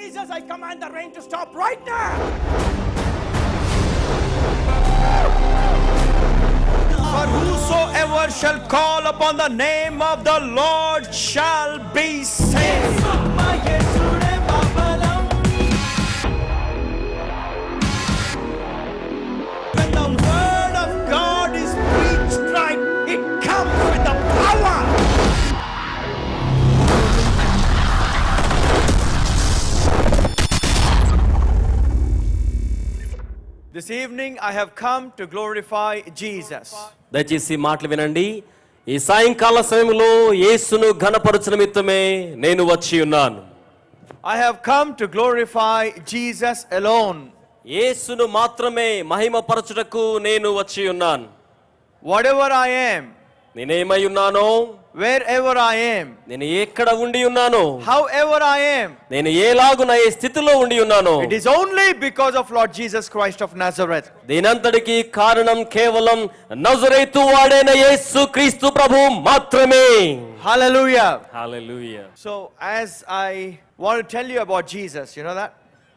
Jesus, I command the rain to stop right now. For whosoever shall call upon the name of the Lord shall be saved. When the word of God is preached right, it comes with the power. This evening I have come to glorify Jesus. దయచేసి మాటలు వినండి. ఈ సాయంకాల సమయంలో యేసును ఘనపరచు నిమిత్తమే నేను వచ్చి ఉన్నాను. I have come to glorify Jesus alone. యేసును మాత్రమే మహిమపరచుటకు నేను వచ్చి ఉన్నాను. Whatever I am, నేనేమై ఉన్నానో, wherever I am, నేను ఎక్కడ ఉండి ఉన్నానో, however I am, నేను ఏలాగున ఏ స్థితిలో ఉండి ఉన్నానో, it is only because of Lord Jesus Christ of Nazareth. దీనంతటికి కారణం కేవలం నజరేతు వాడైన యేసు క్రీస్తు ప్రభు మాత్రమే. Hallelujah. Hallelujah. So as I want to tell you about Jesus, you know that?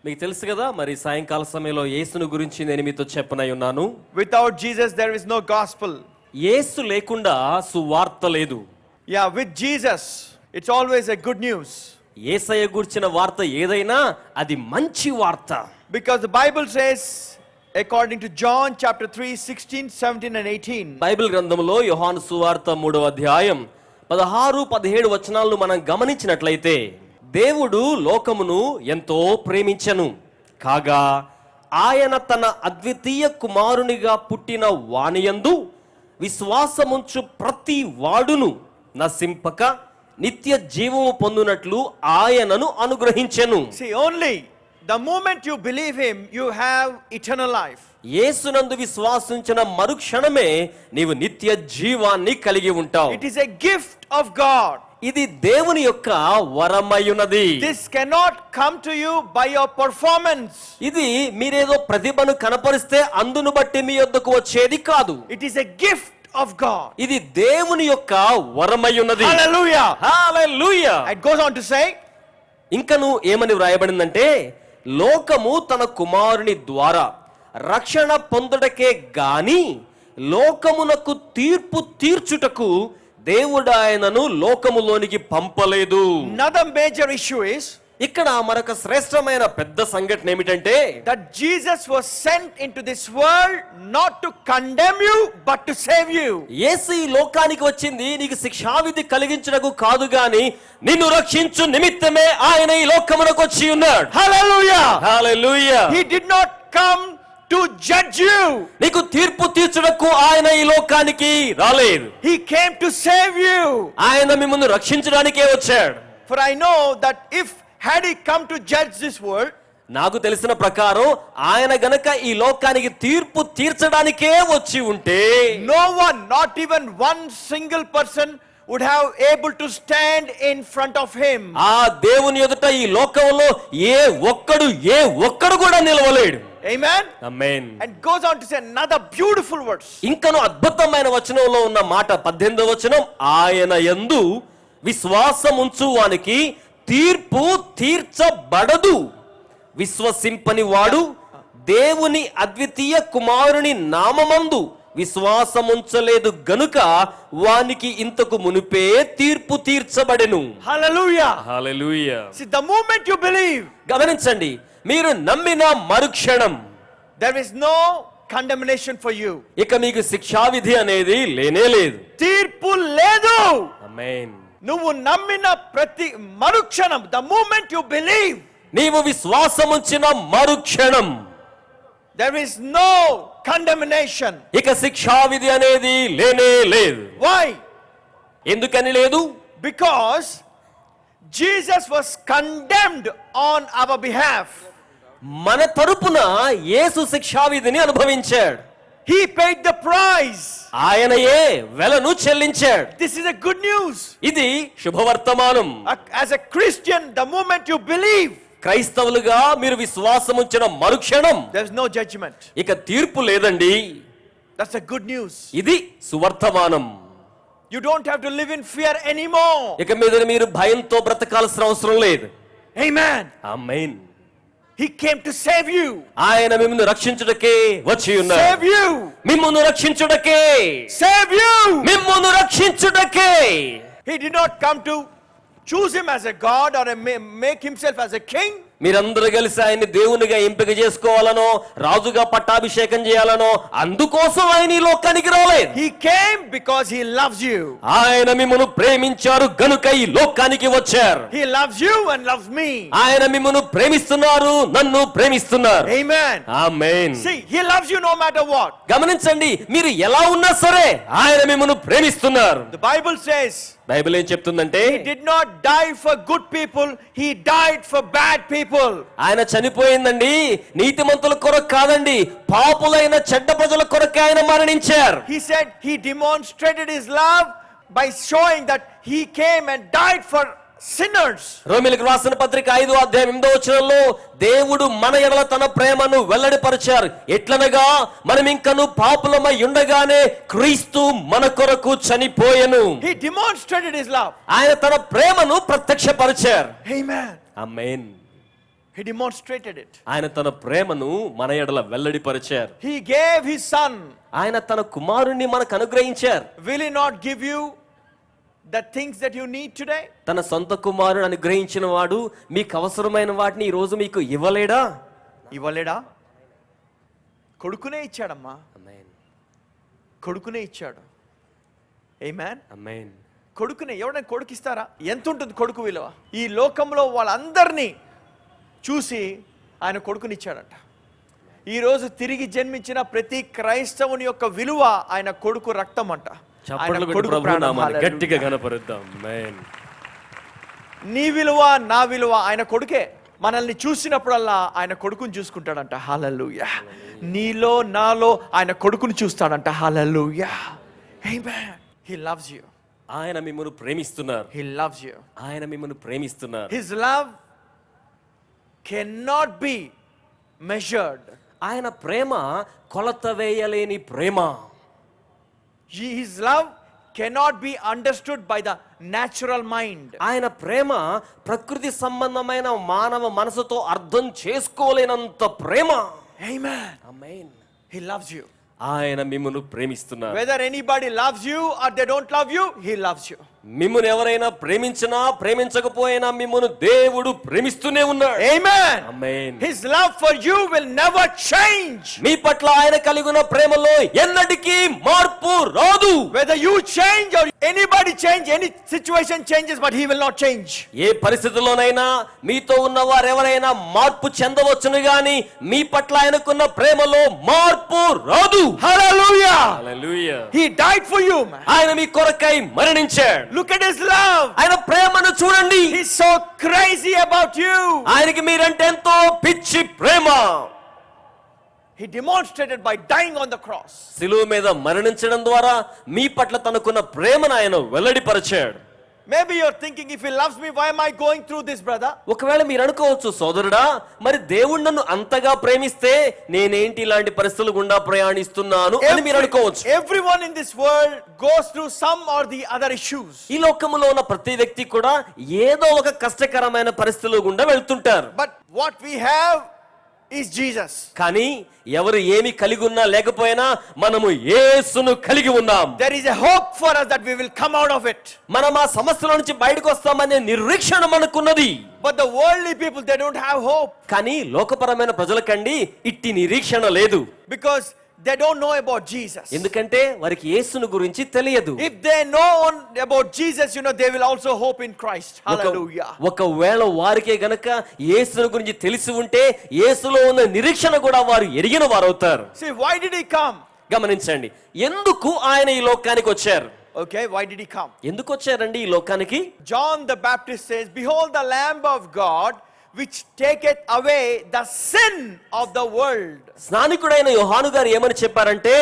మీకు తెలుసు కదా, మరి సాయంకాల సమయంలో యేసును గురించి నేను మీతో చెప్పనై ఉన్నాను. Without Jesus there is no gospel. యేసు లేకుండా సువార్త లేదు. Yeah, with Jesus it's always a good news. యేసయ్య గురించిన వార్త ఏదైనా అది మంచి వార్త. Because the Bible says, according to John chapter 3, 16, 17 and 18. Bible గ్రంథంలో యోహాను సువార్త 3వ అధ్యాయం 16, 17 వచనాలను మనం గమనించినట్లయితే, దేవుడు లోకమును ఎంతో ప్రేమించెను, కాగా ఆయన తన అద్వితీయ కుమారునిగా పుట్టిన వానియందు విశ్వాసముంచు ప్రతి వాడును నశింపక నిత్య జీవము పొందునట్లు ఆయనను అనుగ్రహించెను. See, only the moment you believe him, you have eternal life. యేసునందు విశ్వాసించిన మరుక్షణమే నీవు నిత్య జీవాన్ని కలిగి ఉంటావు. It is a gift of God. ఇది దేవుని యొక్క వరమయున్నది. This cannot come to you by your performance. ఇది మీరేదో ప్రతిభను కనపరిస్తే అందును బట్టి మీ యొద్దకు వచ్చేది కాదు. It is a gift of God. ఇది దేవుని యొక్క వరమయున్నది. Hallelujah. Hallelujah. It goes on to say, ఇంకను ఏమని వ్రాయబడిందంటే, లోకము తన కుమారుని ద్వారా రక్షణ పొందుటకే గాని లోకమునకు తీర్పు తీర్చుటకు దేవుడు ఆయనను లోకములోనికి పంపలేదు. another major issue is ఇక్కడ మరొక శ్రేష్టమైన పెద్ద సంఘటన ఏమిటంటే, that Jesus was sent into this world not to condemn you but to save you. యేసు ఈ లోకానికి వచ్చింది నీకు శిక్షావిధి కలిగించుటకు కాదు గాని నిన్ను రక్షించు నిమిత్తమే ఆయన ఈ లోకమునకు వచ్చి ఉన్నాడు. Hallelujah. Hallelujah. He did not come to judge you. నీకు తీర్పు తీర్చుటకు ఆయన ఈ లోకానికి రాలేదు. He came to save you. ఆయన మిమ్మల్ని రక్షించడానికే వచ్చాడు. For I know that if had he come to judge this world, నాకు తెలిసిన ప్రకారం ఆయన గనక ఈ లోకానికి తీర్పు తీర్చడానికే వచ్చి ఉంటే, no one, not even one single person would have able to stand in front of him. ఆ దేవుని ఎదుట ఈ లోకంలో ఏ ఒక్కడు కూడా నిలవలేడు. Amen. Amen. And goes on to say another beautiful verse. ఇంకను అద్భుతమైన వచనంలో ఉన్న మాట 18వ వచనం, ఆయన యందు విశ్వాసముంచు వానికి తీర్పు తీర్చబడదు. విశ్వసింపని వాడు దేవుని అద్వితీయ కుమారుని నామమందు విశ్వాసముంచలేదు గనుక వానికి ఇంతకు మునిపే తీర్పు తీర్చబడెను. Hallelujah. Hallelujah. See, the moment you believe, గమనించండి, మీరు నమ్మిన మరుక్షణం there is no condemnation for you. ఇక మీకు శిక్షావిధి అనేది లేనే లేదు. తీర్పు లేదు. ఆమేన్. నువ్వు నమ్మిన ప్రతి మరుక్షణం, the moment you believe, నీవు విశ్వాసముంచిన మరుక్షణం there is no condemnation. ఇక శిక్షావిధి అనేది లేనే లేదు. Why? ఎందుకని లేదు? Because Jesus was condemned on our behalf. మన తరపున యేసు శిక్షావిధిని అనుభవించాడు. He paid the price. ఆయనయే వెలను చెల్లించాడు. This is a good news. ఇది శుభవర్తమానం. As a Christian, the moment you believe, క్రైస్తవులుగా మీరు విశ్వాసముంచిన మరుక్షణం there's no judgment. ఇక తీర్పు లేదండి. That's a good news. ఇది సువర్తమానం. You don't have to live in fear anymore. ఇక మీద మీరు భయంతో బ్రతకాల్సిన అవసరం లేదు. Amen. Amen. He came to save you. ఆయన మిమ్మును రక్షించుటకే వచ్చి ఉన్నారు. Save you. మిమ్మును రక్షించుటకే. Save you. మిమ్మును రక్షించుటకే. He did not come to choose him as a god or make himself as a king. మీరందరూ కలిసి ఆయన్ని దేవునిగా ఎంపిక చేసుకోవాలనో రాజుగా పట్టాభిషేకం చేయాలనో అందుకోసం ఆయన ఈ లోకానికి రాలేదు. He came because he loves you. ఆయన మిమ్మును ప్రేమించారు గనుక ఈ లోకానికి వచ్చారు. He loves you and loves me. ఆయన మిమ్మును ప్రేమిస్తున్నారు, నన్ను ప్రేమిస్తున్నారు. Amen. Amen. See, he loves you no matter what. గమనించండి, మీరు ఎలా ఉన్నా సరే ఆయన మిమ్మును ప్రేమిస్తున్నారు. The Bible says బైబిల్ ఏం చెప్తుందంటే he did not die for good people, he died for bad people. ఆయన చనిపోయిందండి నీతిమంతుల కొరకు కాదండి, పాపులైన చెడ్డ ప్రజల కొరకు ఆయన మరణించారు. He said he demonstrated his love by showing that he came and died for sinners. రోమీయులకు రాసిన పత్రిక 5:8 దేవుడు మన ఎడల తన ప్రేమను వెల్లడిపరిచారు. ఎట్లనగా మనం ఇంకను పాపులమై ఉండగానే క్రీస్తు మన కొరకు చనిపోయెను. He demonstrated his love. ఆయన తన ప్రేమను ప్రత్యక్షపరిచారు. Amen. Amen. He demonstrated it. ఆయన తన ప్రేమను మన ఎడల వెల్లడిపరిచారు. He gave his son. ఆయన తన కుమారుణ్ణి మనకు అనుగ్రహించారు. Will he not give you the things that you need today? తన సొంత కుమారుని అనుగ్రహించిన వాడు మీకు అవసరమైన వాటిని ఈ రోజు మీకు ఇవ్వలేడా? ఇవ్వలేడా? కొడుకునే ఇచ్చాడమ్మా. ఆమేన్. కొడుకునే ఇచ్చాడు. Amen. ఆమేన్. కొడుకునే ఎవరైనా కొడుకు ఇస్తారా? ఎంత ఉంటుంది కొడుకు విలువ? ఈ లోకంలో వాళ్ళందరినీ చూసి ఆయన కొడుకునిచ్చాడంట. ఈరోజు తిరిగి జన్మించిన ప్రతి క్రైస్తవుని యొక్క విలువ ఆయన కొడుకు రక్తం అంట. చప్పట్లు కొట్టి ప్రభువు నామాన్ని గట్టిగా కనపరుద్దాం. ఆమేన్. నీ విలువ నా విలువ ఆయన కొడుకే. మనల్ని చూసినప్పుడల్లా ఆయన కొడుకుని చూసుకుంటాడంట. హల్లెలూయా. నీలో నాలో ఆయన కొడుకుని చూస్తాడంట. హల్లెలూయా. ఆమేన్. He loves you. ఆయన మిమ్మల్ని ప్రేమిస్తున్నారు. He loves you. ఆయన మిమ్మల్ని ప్రేమిస్తున్నారు. His love cannot be measured. ఆయన ప్రేమ కొలత వేయలేని ప్రేమ. His love cannot be understood by the natural mind. ఆయన ప్రేమ ప్రకృతి సంబంధమైన మానవ మనసుతో అర్థం చేసుకోలేనంత ప్రేమ. Amen. Amen. He loves you. ఆయన మిమ్మల్ని ప్రేమిస్తున్నారు. Whether anybody loves you or they don't love you, he loves you. మిమ్మల్ని ఎవరైనా ప్రేమించినా ప్రేమించకపోయినా మిమ్మల్ని దేవుడు ప్రేమిస్తూనే ఉన్నాడు. Amen. Amen. His love for you will never change. మీ పట్ల ఆయన కలిగి ఉన్న ప్రేమలో ఎన్నటికీ మార్పు రాదు. Whether you change or anybody change, any situation changes, but he will not change. ఏ పరిస్థితుల్లోనైనా మీతో ఉన్న వారెవరైనా మార్పు చెందవచ్చును గాని మీ పట్ల ఆయనకున్న ప్రేమలో మార్పు రాదు. Hallelujah. Hallelujah. He died for you, man. ఆయన మీ కొరకై మరణించాడు. Look at his love. ఆయన ప్రేమను చూడండి. He's so crazy about you. ఆయనకి మీరంటే ఎంతో పిచ్చి ప్రేమ. He demonstrated by dying on the cross. శిలువ మీద మరణించడం ద్వారా మీ పట్ల తనకున్న ప్రేమను ఆయన వెల్లడిపరిచాడు. Maybe you're thinking, if he loves me, why am I going through this, brother? ఒకవేళ మీరు అనుకోవచ్చు, సోదరుడా మరి దేవుడు నన్ను అంతగా ప్రేమిస్తే నేనేంటి ఇలాంటి పరిస్థితులు గుండా ప్రయాణిస్తున్నాను అని మీరు అనుకోవచ్చు. Everyone in this world goes through some or the other issues. ఈ లోకములో ఉన్న ప్రతి వ్యక్తి కూడా ఏదో ఒక కష్టకరమైన పరిస్థితులు గుండా వెళ్తుంటారు. But what we have is Jesus. కానీ ఎవరు ఏమి కలిగి ఉన్నా లేకపోయినా మనము యేసును కలిగి ఉన్నాం. There is a hope for us that we will come out of it. మనం ఆ సమస్యల నుంచి బయటకు వస్తామనే నిరీక్షణ మనకున్నది. But the worldly people, they don't have hope. కానీ లోకపరమైన ప్రజలకండి ఇట్టి నిరీక్షణ లేదు. Because they don't know about Jesus. ఎందుకంటే వారికి యేసును గురించి తెలియదు. If they know about Jesus, they will also hope in Christ. Hallelujah. ఒకవేళ వారికే గనక యేసును గురించి తెలిసి ఉంటే యేసులో ఉన్న నిరీక్షణ కూడా వారు ఎరిగిన వారు అవుతారు. See, why did he come? గమనించండి, ఎందుకు ఆయన ఈ లోకానికి వచ్చారు? Okay, why did he come? ఎందుకు వచ్చారండి ఈ లోకానికి? John the Baptist says, "Behold the Lamb of God, which taketh away the sin of the world." స్నానికుడైన యోహాను గారు ఏమని చెప్పారంటే,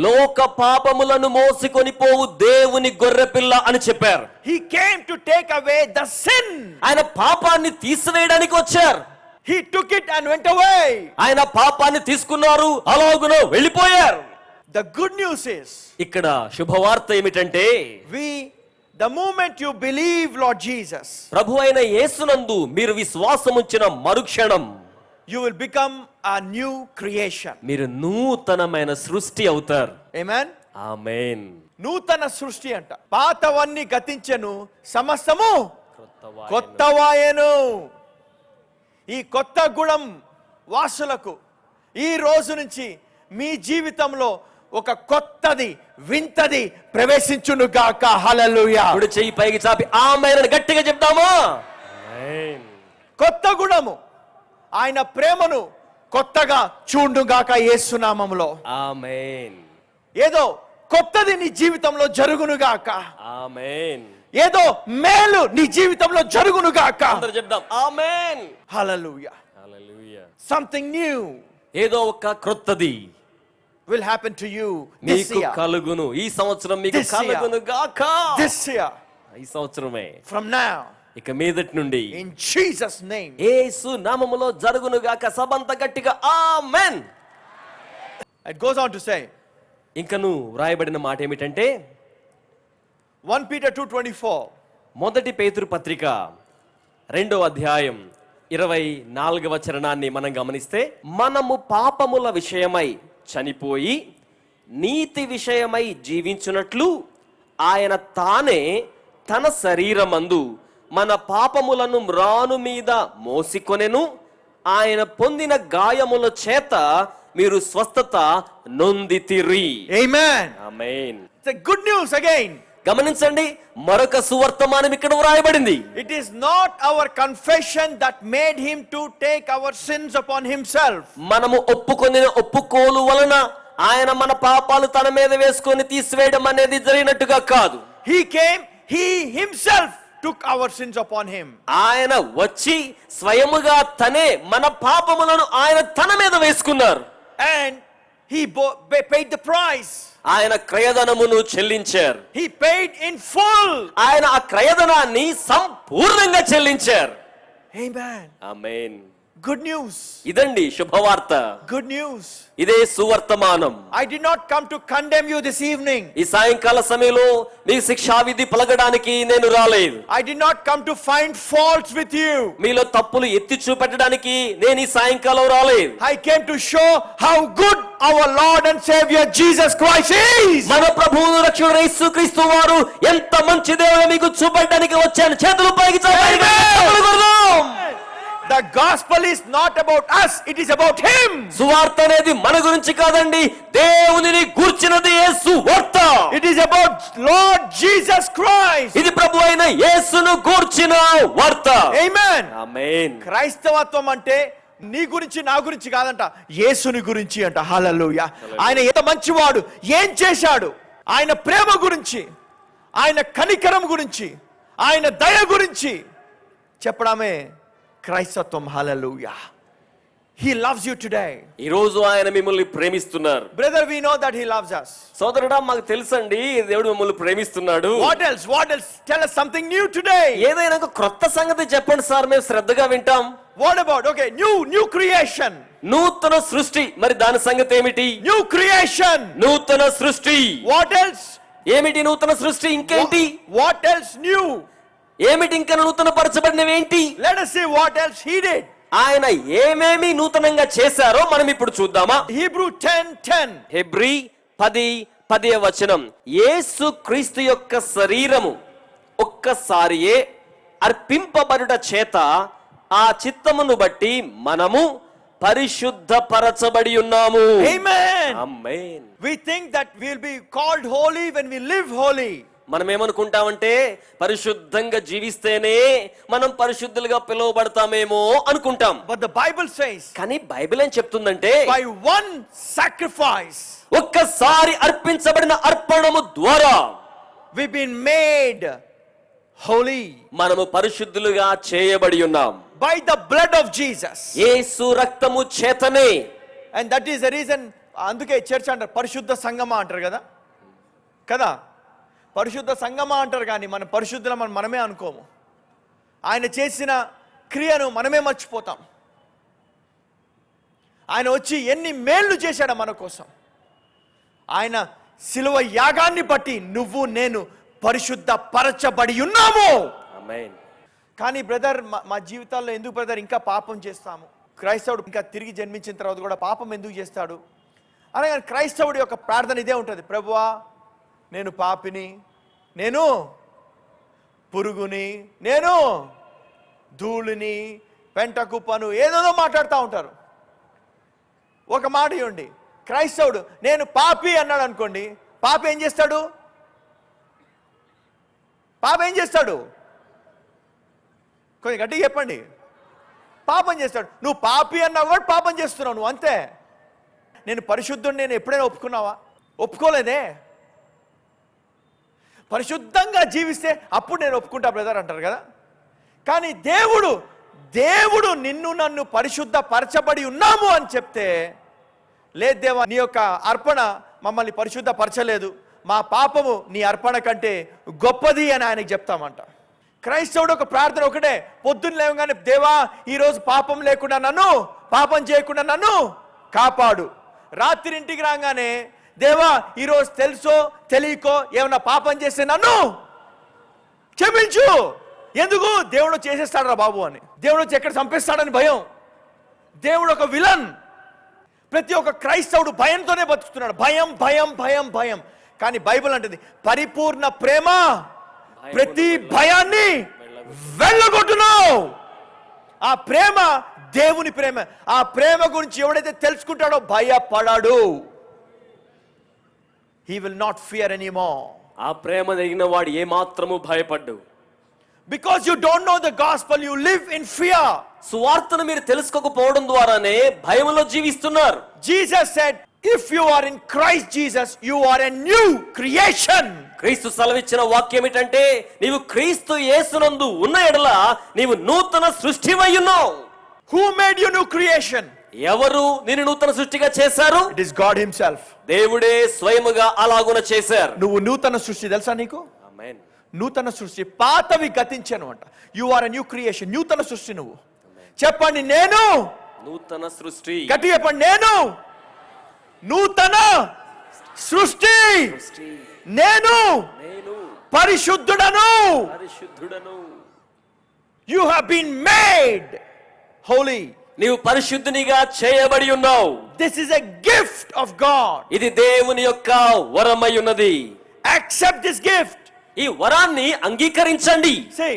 లోక పాపములను మోసుకొని పోవు దేవుని గొర్రెపిల్ల అని చెప్పారు. He came to take away the sin. ఆయన పాపాన్ని తీసివేయడానికి వచ్చారు. He took it and went away. ఆయన పాపాన్ని తీసుకున్నారు, అలాగున వెళ్ళిపోయారు. The good news is, ఇక్కడ శుభవార్త ఏమిటంటే, we The moment you believe Lord Jesus, ప్రభు అయిన యేసునందు మీరు విశ్వాసముంచిన మరుక్షణం you will become a new creation. మీరు నూతనమైన సృష్టి అవుతారు. Amen. ఆమేన్. నూతన సృష్టి అంట. పాతవన్నీ గతించెను, సమస్తము కొత్తవాయెను. ఈ కొత్త గుణం వాసులకు ఈ రోజు నుంచి మీ జీవితంలో ఒక కొత్తది వింతది ప్రవేశించును గాక. హల్లెలూయా. ఇప్పుడు చెయ్యి పైకి చాపి ఆమేన్ అని గట్టిగా చెప్దామా? ఆమేన్. కొత్త గుణము, ఆయన ప్రేమను కొత్తగా చూడుగాక యేసు నామములో. ఆమేన్. ఏదో కొత్తది నీ జీవితంలో జరుగునుగాక. ఆమేన్. ఏదో మేలు నీ జీవితంలో జరుగునుగాక. అందరూ చెప్దాం ఆమేన్. హల్లెలూయా. హల్లెలూయా. సంథింగ్ న్యూ, ఏదో ఒక క్రొత్తది will happen to you this మీకు year. కలుగును. ఈ సంవత్సరం మీకు This year. కలుగును గాక. This year, ఈ సంవత్సరమే from now, ఇక మీదటి నుండి in Jesus' name. యేసు నామములో జరుగును గాక. సబంత గట్టిగా ఆమేన్. It goes on to say, ఇంకను వ్రాయబడిన మాట ఏమిటంటే 1 Peter 2:24. మొదటి పేతురు పత్రిక 2వ అధ్యాయం 24వ చరణాన్ని మనం గమనిస్తే, మనము పాపముల విషయమై చనిపోయి నీతి విషయమై జీవించున్నట్లు ఆయన తానే తన శరీరమందు మన పాపములను మ్రాను మీద మోసికొనెను. ఆయన పొందిన గాయముల చేత మీరు స్వస్థత నొందితిరి. Amen. Amen. It's a good news again. గమనించండి, మరొక సువర్తమానం ఇక్కడ వ్రాయబడింది. It is not our confession that made him to take our sins upon himself. మనము ఒప్పుకోలు వలన ఆయన మన పాపాలు తన మీద వేసుకొని తీసివేయడం అనేది జరిగినట్టుగా కాదు. He came, he himself took our sins upon him. ఆయన వచ్చి స్వయముగా తనే మన పాపములను ఆయన తన మీద వేసుకున్నారు. And he paid the price. ఆయన క్రయధనమును చెల్లించారు. He paid in full. ఆయన ఆ క్రయధనాన్ని సంపూర్ణంగా చెల్లించారు. Amen. ఆమేన్. Good news. ఇదండి శుభవార్త. Good news. ఇదే సువర్తమానం. I did not come to condemn you this evening. ఈ సాయంకాల సమయంలో మీ శిక్షావిధి పలకడానికి నేను రాలేదు. I did not come to find faults with you. మీలో తప్పులు ఎత్తి చూపెట్టడానికి నేను ఈ సాయంకాలం రాలేదు. I came to show how good our Lord and Savior Jesus Christ is. మన ప్రభువు రక్షకుడు యేసుక్రీస్తు వారు ఎంత మంచి దేవుడో మీకు చూపెట్టడానికి వచ్చాను. చేతులు పైకి చాపండి. చప్పట్లు కొడదాం. The gospel is not about us, it is about him. సువార్త అనేది మన గురించి కాదండి, దేవునిని గూర్చినది యేసు వార్త. It is about Lord Jesus Christ. ఇది ప్రభు అయిన యేసును గూర్చిన వార్త. Amen. ఆమేన్. క్రైస్తవత్వం అంటే నీ గురించి నా గురించి కాదంట, యేసుని గురించి అంట. హల్లెలూయా. ఆయన ఎంత మంచివాడు, ఏం చేశాడు, ఆయన ప్రేమ గురించి, ఆయన కనికరం గురించి, ఆయన దయ గురించి చెప్పడమే క్రైస్తత్వం. హల్లెలూయా. He loves you today. ఈ రోజు ఆయన మిమ్మల్ని ప్రేమిస్తున్నారు. Brother, we know that he loves us. సోదరుడా, మాకు తెలుసండి దేవుడు మిమ్మల్ని ప్రేమిస్తున్నాడు. What else? What else? Tell us something new today. ఏదైనా ఒక క్రొత్త సంగతి చెప్పండి సార్, మేము శ్రద్ధగా వింటాం. What about? Okay, new creation. నూతన సృష్టి, మరి దాని సంగతి ఏమిటి? New creation. నూతన సృష్టి. What else? ఏమిటి నూతన సృష్టి? ఇంకేంటి? What else new? ఏమిటి ఇంకా నూతన పరచబడినవి ఏంటి? Let us see what else he did. ఆయన ఏమేమి నూతనంగా చేశారో మనం ఇప్పుడు చూద్దామా? Hebrew 10:10. హెబ్రీ 10:10 వచనం, యేసు క్రీస్తు యొక్క శరీరము ఒక్కసారియే అర్పింపబడుట చేత ఆ చిత్తమును బట్టి మనము పరిశుద్ధపరచబడి ఉన్నాము. Amen. Amen. We think that we'll be called holy when we live holy. మనం ఏమనుకుంటామంటే పరిశుద్ధంగా జీవిస్తేనే మనం పరిశుద్ధులుగా పిలువబడతామేమో అనుకుంటాం. But the Bible says, కానీ బైబిల్ ఏం చెప్తుందంటే, by one sacrifice ఒక్కసారి అర్పించబడిన అర్పణము ద్వారా we've been made holy. మనము పరిశుద్ధులుగా చేయబడి ఉన్నాం. By the blood of Jesus. యేసు రక్తము చేతనే. And that is the reason, అందుకే చర్చ్ అంటారు పరిశుద్ధ సంగమా అంటారు కదా కదా పరిశుద్ధ సంగమా అంటారు. కానీ మన పరిశుద్ధులం మనమే అనుకోము. ఆయన చేసిన క్రియను మనమే మర్చిపోతాం. ఆయన వచ్చి ఎన్ని మేళ్ళు చేశాడు మన కోసం. ఆయన శిలువ యాగాన్ని బట్టి నువ్వు నేను పరిశుద్ధ పరచబడి ఉన్నాము. ఆమేన్. కానీ బ్రదర్, మా జీవితాల్లో ఎందుకు బ్రదర్ ఇంకా పాపం చేస్తాము? క్రైస్తవుడు ఇంకా తిరిగి జన్మించిన తర్వాత కూడా పాపం ఎందుకు చేస్తాడు అనగా క్రైస్తవుడి యొక్క ప్రార్థన ఇదే ఉంటుంది: ప్రభువా, నేను పాపిని, నేను పురుగుని, నేను ధూళిని, పెంట కుప్పను, ఏదేదో మాట్లాడుతూ ఉంటారు. ఒక మాట ఇవ్వండి, క్రైస్తవుడు నేను పాపి అన్నాడు అనుకోండి, పాప ఏం చేస్తాడు? పాప ఏం చేస్తాడు? కొంచెం గట్టిగా చెప్పండి. పాపం చేస్తాడు. నువ్వు పాపి అన్నావు కూడా పాపం చేస్తున్నావు నువ్వు, అంతే. నేను పరిశుద్ధుడిని నేను ఎప్పుడైనా ఒప్పుకున్నావా? ఒప్పుకోలేదే. పరిశుద్ధంగా జీవిస్తే అప్పుడు నేను ఒప్పుకుంటా బ్రదర్ అంటారు కదా. కానీ దేవుడు నిన్ను నన్ను పరిశుద్ధ పరచబడి ఉన్నాము అని చెప్తే, లేదు దేవా, నీ యొక్క అర్పణ మమ్మల్ని పరిశుద్ధ పరచలేదు, మా పాపము నీ అర్పణ కంటే గొప్పది అని ఆయనకి చెప్తామంట. క్రైస్తవుడు ఒక ప్రార్థన ఒకటే: పొద్దున్న లేవగానే, దేవా, ఈరోజు పాపం లేకుండా నన్ను, పాపం చేయకుండా నన్ను కాపాడు. రాత్రి ఇంటికి రాగానే, దేవా, ఈరోజు తెలుసో తెలియకో ఏమన్నా పాపం చేస్తే నన్ను క్షమించు. ఎందుకు? దేవుడు చేసేస్తాడు రా బాబు అని, దేవుడు వచ్చి ఎక్కడ చంపేస్తాడని భయం. దేవుడు ఒక విలన్. ప్రతి ఒక్క క్రైస్తవుడు భయంతోనే బతుకుతున్నాడు. భయం భయం భయం భయం. కానీ బైబిల్ అంటుంది పరిపూర్ణ ప్రేమ ప్రతి భయాన్ని వెళ్ళగొట్టును. ఆ ప్రేమ దేవుని ప్రేమ. ఆ ప్రేమ గురించి ఎవడైతే తెలుసుకుంటాడో భయపడాడు. He will not fear anymore. ఆ ప్రేమ కలిగిన వాడు ఏ మాత్రము భయపడ్డు. Because you don't know the gospel, you live in fear. సువార్తను మీరు తెలుసుకోకపోవడం ద్వారానే భయములో జీవిస్తున్నారు. Jesus said, if you are in Christ Jesus, you are a new creation. క్రీస్తు సెలవిచ్చిన వాక్యం ఏంటంటే, నీవు క్రీస్తు యేసునందు ఉన్న ఎడల నీవు నూతన సృష్టివై ఉన్నావు. Who made you new creation? ఎవరు నిన్ను నూతన సృష్టిగా చేశారు? It is God himself. దేవుడే స్వయముగా అలాగున చేశారు. నువ్వు నూతన సృష్టి, తెలుసా నీకు? ఆమేన్. నూతన సృష్టి, పాతవి గతించను అంట. You are a new creation. నూతన సృష్టి నువ్వు. చెప్పండి, నేను నూతన సృష్టి. గట్టి చెప్పండి, నేను నూతన సృష్టి. నేను పరిశుద్ధుడను. You have been made holy. నీవు పరిశుద్ధునిగా చేయబడి ఉన్నావు. This is a gift of God. ఇది దేవుని యొక్క వరమై ఉన్నది. Accept this gift. ఈ వరాన్ని అంగీకరించండి. సే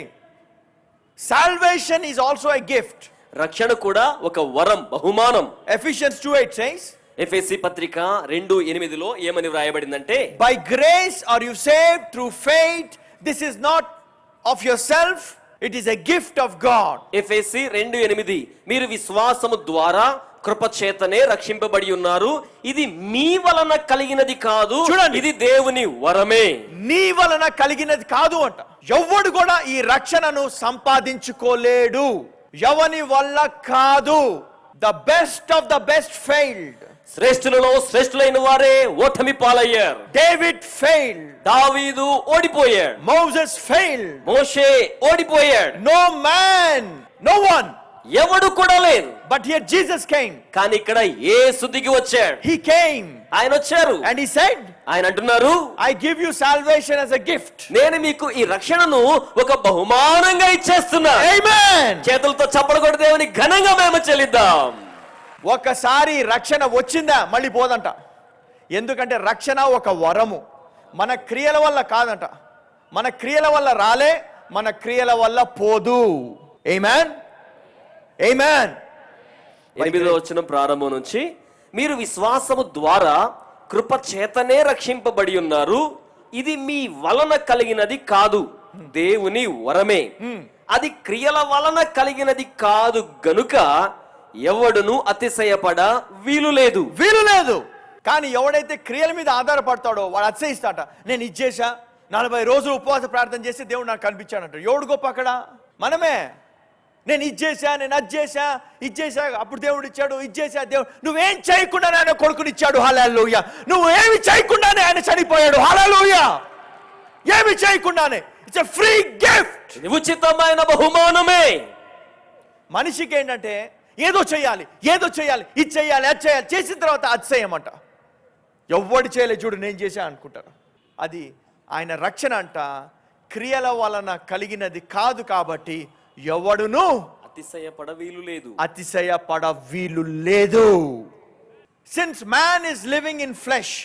salvation is also a gift. రక్షణ కూడా ఒక వరం, బహుమానం. Ephesians 2:8 says, ఎఫెసీ పత్రిక 2:8లో ఏమని వ్రాయబడిందంటే, by grace are you saved through faith, this is not of yourself, it is a gift of God. ఎఫెసీ 2:8, మీరు విశ్వాసము ద్వారా కృపచేతనే రక్షింపబడి ఉన్నారు, ఇది మీ వలన కలిగినది కాదు, చూడండి, ఇది దేవుని వరమే. నీ వలన కలిగినది కాదు అంట. ఎవ్వడు కూడా ఈ రక్షణను సంపాదించుకోలేడు, ఎవని వల్ల కాదు. The best of the best failed. శ్రేష్ఠులలో శ్రేష్ఠులైన వారే ఓటమి పాలయ్యారు. David failed. దావీదు ఓడిపోయాడు. Moses failed. మోషే ఓడిపోయాడు. నో మ్యాన్, నో వన్, ఎవడు కూడా లేదు. But here Jesus came. కానీ ఇక్కడ యేసు దిగి వచ్చాడు. He came. ఆయన వచ్చారు. అండ్ హి సెడ్, ఆయన అంటున్నారు, I give you salvation as a gift. నేను మీకు ఈ రక్షణను ఒక బహుమానంగా ఇచ్చేస్తున్నా. ఆమేన్. చేతులతో చప్పట్లు కొట్టి దేవుని ఘనంగా మేము చెల్లిద్దాం. ఒకసారి రక్షణ వచ్చిందా మళ్ళీ పోదంట. ఎందుకంటే రక్షణ ఒక వరము, మన క్రియల వల్ల కాదంట. మన క్రియల వల్ల రాలే, మన క్రియల వల్ల పోదు. ఆమేన్, ఆమేన్. 8వ వచనం ప్రారంభం నుంచి, మీరు విశ్వాసము ద్వారా కృప చేతనే రక్షింపబడి ఉన్నారు, ఇది మీ వలన కలిగినది కాదు, దేవుని వరమే, అది క్రియల వలన కలిగినది కాదు గనుక ఎవడును అతిశయపడ వీలు లేదు. వీలు లేదు. కానీ ఎవడైతే క్రియల మీద ఆధారపడతాడో వాడు అతిశయిస్తాట. నేను ఇచ్చేసా, 40 రోజులు ఉపవాస ప్రార్థన చేసి దేవుడు నాకు కనిపించాడంట. ఎవడు గొప్ప అక్కడ? మనమే. నేను ఇచ్చేసా, నేను అజ్జేసా, ఇచ్చేసా, అప్పుడు దేవుడు ఇచ్చాడు, ఇచ్చేసా దేవుడు. నువ్వేం చేయకుండానే ఆయన కొడుకునిచ్చాడు, హల్లెలూయా. నువ్వు ఏమి చేయకుండానే ఆయన చనిపోయాడు, హల్లెలూయా. ఏమి చేయకుండానే. It's a free gift. ఉచితమైన బహుమానమే. మనిషికి ఏంటంటే ఏదో చేయాలి, ఏదో చేయాలి, ఇది చేయాలి, అది చేయాలి, చేసిన తర్వాత అతిశయమంట. ఎవ్వడు చేయలే చూడు నేను చేశా అనుకుంటారు. ఆయన రక్షణ అంట క్రియల వలన కలిగినది కాదు కాబట్టి ఎవడును అతిశయపడ వీలు లేదు. అతిశయపడ వీలు లేదు. Since man is living in flesh,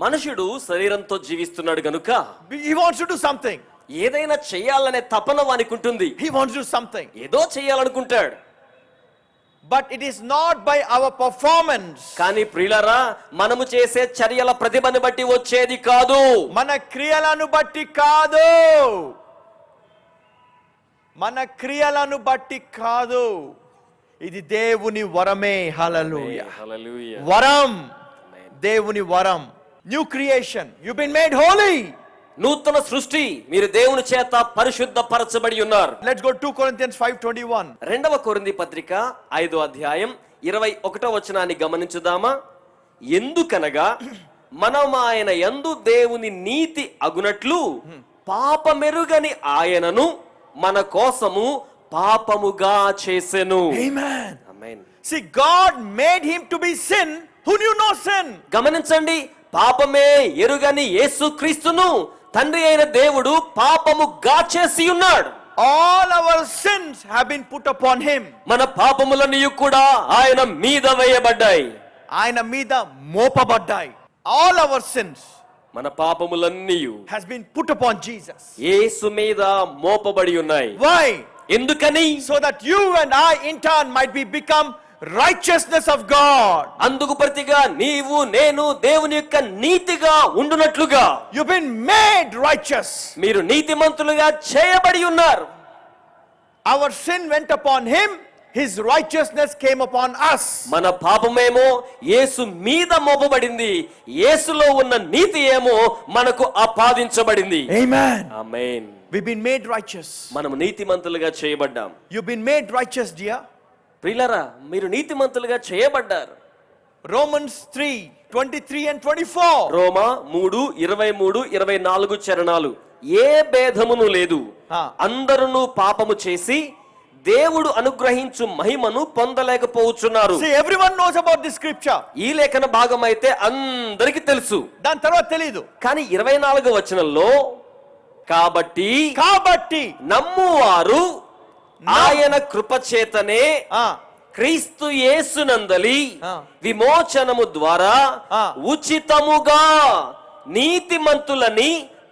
మనుషుడు శరీరంతో జీవిస్తున్నాడు గనుక he wants to do something. ఏదైనా చేయాలనే తపన వానికి ఉంటుంది. He wants to do something. ఏదో చేయాలనుకుంటాడు. But it is not by our performance. కానీ ప్రియులారా, మనము చేసే చర్యల ప్రతిభను బట్టి వచ్చేది కాదు. మన క్రియలను బట్టి కాదు. మన క్రియలను బట్టి కాదు. ఇది దేవుని వరమే. హల్లెలూయా. హల్లెలూయా. వరం, దేవుని వరం. New creation, you been made holy. నూతన సృష్టి, మీరు దేవుని చేత పరిశుద్ధపరచబడి ఉన్నారు. Let's go 2 Corinthians 5:21. రెండవ కొరింథీ పత్రిక 5వ అధ్యాయం 21వ వచనాన్ని గమనించుదామా. ఎందుకనగా మనం ఆయన యందు దేవుని నీతి అగునట్లు పాపమెరుగని ఆయనను మన కోసము పాపముగా చేసెను. Amen. Amen. See, God made him to be sin who knew no sin. గమనించండి, పాపమే ఎరుగని యేసుక్రీస్తును తండ్రి అయిన దేవుడు పాపముగా చేసి ఉన్నాడు. All our sins have been put upon him. మన పాపములన్నీ కూడా ఆయన మీద వేయబడ్డాయి. ఆయన మీద మోపబడ్డాయి. All our sins మన పాపములన్నీ has been put upon Jesus. యేసు మీద మోపబడి ఉన్నాయి. Why? ఎందుకని? So that you and I in turn might be become righteousness of God. అందుకు ప్రతిగా నీవు నేను దేవుని యొక్క నీతిగా ఉండునట్లుగా You've been made righteous. మీరు నీతిమంతులుగా చేయబడి ఉన్నారు. Our sin went upon him, his righteousness came upon us. మన పాపమేమో యేసు మీద మోపబడింది, యేసులో ఉన్న నీతి ఏమో మనకు ఆపాదించబడింది. Amen. Amen. We've been made righteous. మనము నీతిమంతులుగా చేయబడ్డాం. You've been made righteous, dear. ప్రియులారా, మీరు నీతిమంతులుగా చేయబడ్డారు. Romans 3:23 and 24. రోమా 3:23-24 చరణాలు. ఏ భేదమును లేదు, అందరూ పాపము చేసి దేవుడు అనుగ్రహించు మహిమను పొందలేకపోవచ్చున్నారు. See, everyone knows about this scripture. ఈ లేఖన భాగం అయితే అందరికీ తెలుసు. దాని తర్వాత తెలీదు. కానీ 24వ వచనంలో కాబట్టి నమ్మువారు ఆయన కృపచేతనే క్రీస్తు యేసునందలి విమోచనము ద్వారా ఉచితముగా నీతిమంతులని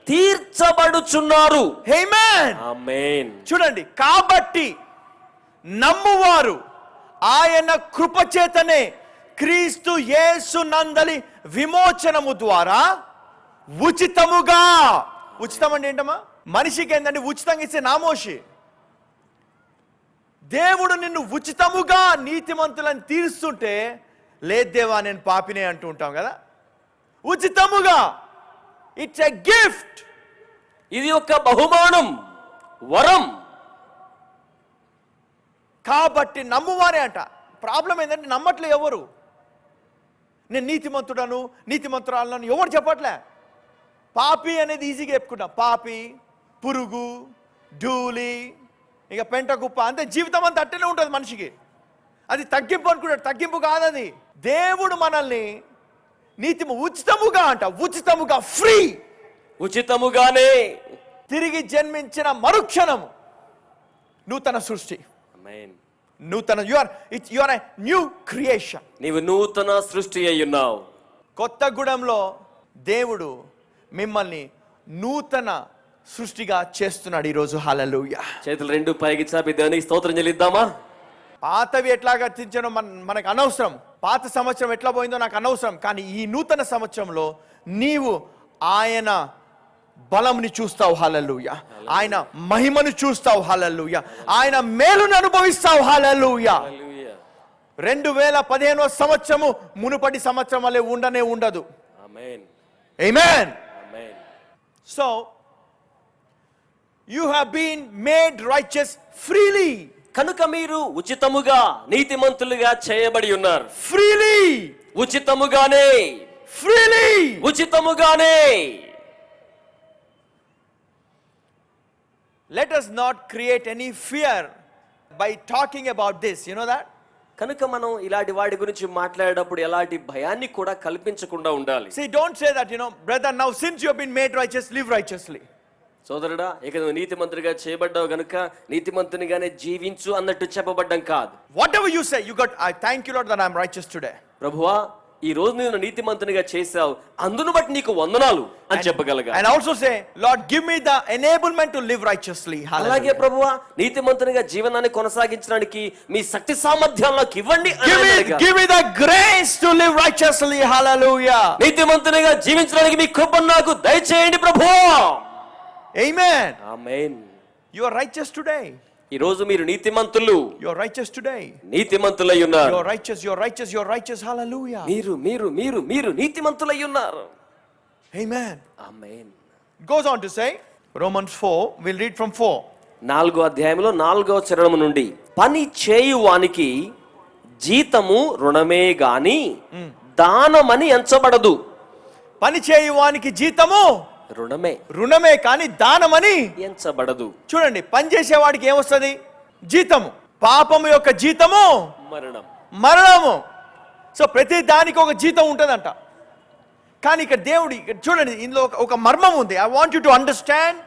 తీర్చబడుచున్నారు. ఆమేన్. ఆమేన్. చూడండి, కాబట్టి నమ్మువారు ఆయన కృపచేతనే క్రీస్తు యేసునందలి విమోచనము ద్వారా ఉచితముగా. ఉచితం అంటే ఏంటమ్మా? మనిషికి ఏంటంటే ఉచితంగా ఇచ్చే నామోషి. దేవుడు నిన్ను ఉచితముగా నీతిమంతులను తీరుస్తుంటే, లేదేవా నేను పాపినే అంటూ ఉంటాం కదా. ఉచితముగా, ఇట్స్ ఎ గిఫ్ట్. ఇది ఒక బహుమానం, వరం. కాబట్టి నమ్మువారే అంట. ప్రాబ్లం ఏంటంటే నమ్మట్లే ఎవరు. నేను నీతిమంతుడను, నీతిమంతురాలను ఎవరు చెప్పట్లే. పాపి అనేది ఈజీగా చెప్పుకుంటాం. పాపి, పురుగు, ధూళి, ఇక పెంట కుప్ప, అంతే. జీవితం అంతా అట్టనే ఉంటుంది మనిషికి. అది తగ్గింపు అనుకుంటాడు. తగ్గింపు కాదు అది. దేవుడు మనల్ని ఉచితముగా అంట, ఉచితముగా, ఫ్రీ, ఉచితముగానే తిరిగి జన్మించిన మరుక్షణం నూతన సృష్టి. ఆమేన్. నూతన, you are a new creation. నీవు నూతన సృష్టి అయ్యున్నావు. కొత్తగూడెంలో దేవుడు మిమ్మల్ని నూతన సృష్టిగా చేస్తున్నాడు ఈరోజు. హల్లెలూయా. చేతులు రెండు పైకి చాపి దేవునికి స్తోత్రం చెల్లిద్దామా. పాతవి ఎట్లాగా తెచ్చానో మనకు అనవసరం. పాత సంవత్సరం ఎట్లా పోయిందో నాకు అనవసరం. కానీ ఈ నూతన సంవత్సరంలో నీవు ఆయన బలంని చూస్తావు. హల్లెలూయా. ఆయన మహిమను చూస్తావు. హల్లెలూయా. ఆయన మేలును అనుభవిస్తావు. హల్లెలూయా. 2015వ సంవత్సరము మునుపటి సంవత్సరం వల్లే ఉండదు. ఆమేన్. ఆమేన్. ఆమేన్. So you have been made righteous freely. కనుక మీరు ఉచితముగా నీతిమంతులుగా చేయబడి ఉన్నారు. Freely. ఉచితముగానే. Freely. ఉచితముగానే. Let us not create any fear by talking about this. You know that? కనుక మనం ఇలాంటి వాటి గురించి మాట్లాడేటప్పుడు ఎలాంటి భయాన్ని కూడా కల్పించకుండా ఉండాలి. See, don't say that, brother, now since you have been made righteous, live righteously. సోదరుడా, ఇక నువ్వు నీతిమంతుడిగా చేయబడ్డావు గనుక నీతిమంతునిగానే జీవించు అన్నట్టు చెప్పబడ్డం కాదు. Whatever you say, I thank you, Lord, that I am righteous today. ప్రభువా, ఈ రోజు నేను నీతిమంతునిగా చేశావు, అందును బట్టి నీకు వందనాలు అని చెప్పగలగా. And also say, Lord, give me the enablement to live righteously. అలాగే ప్రభువా, నీతిమంతునిగా జీవనాన్ని కొనసాగించడానికి మీ శక్తి సామర్థ్యాలకు ఇవ్వండి. Give me the grace to live righteously. Hallelujah. నీతిమంతునిగా జీవించడానికి మీ కృపను నాకు దయచేయండి ప్రభువా. Amen. Amen. You are righteous today. ఈ రోజు మీరు నీతిమంతులు. You are righteous today. నీతిమంతులై ఉన్నారు. You are righteous. You are righteous. You are righteous. Hallelujah. మీరు నీతిమంతులై ఉన్నారు. Amen. Amen. Goes on to say, Romans 4, we'll read from 4. 4వ అధ్యాయంలో 4వ చరణం నుండి, పని చేయువానికి జీతము రుణమే గాని దానమని ఎంచబడదు. పని చేయువానికి జీతము రుణమే కానీ దానమని ఎంచబడదు. చూడండి, పని చేసేవాడికి ఏమొస్తుంది? జీతము. పాపము యొక్క జీతము మరణము. సో ప్రతి దానికి ఒక జీతం ఉంటుందంట. కానీ ఇక్కడ దేవుడు, చూడండి, ఇందులో ఒక మర్మం ఉంది. I want you to understand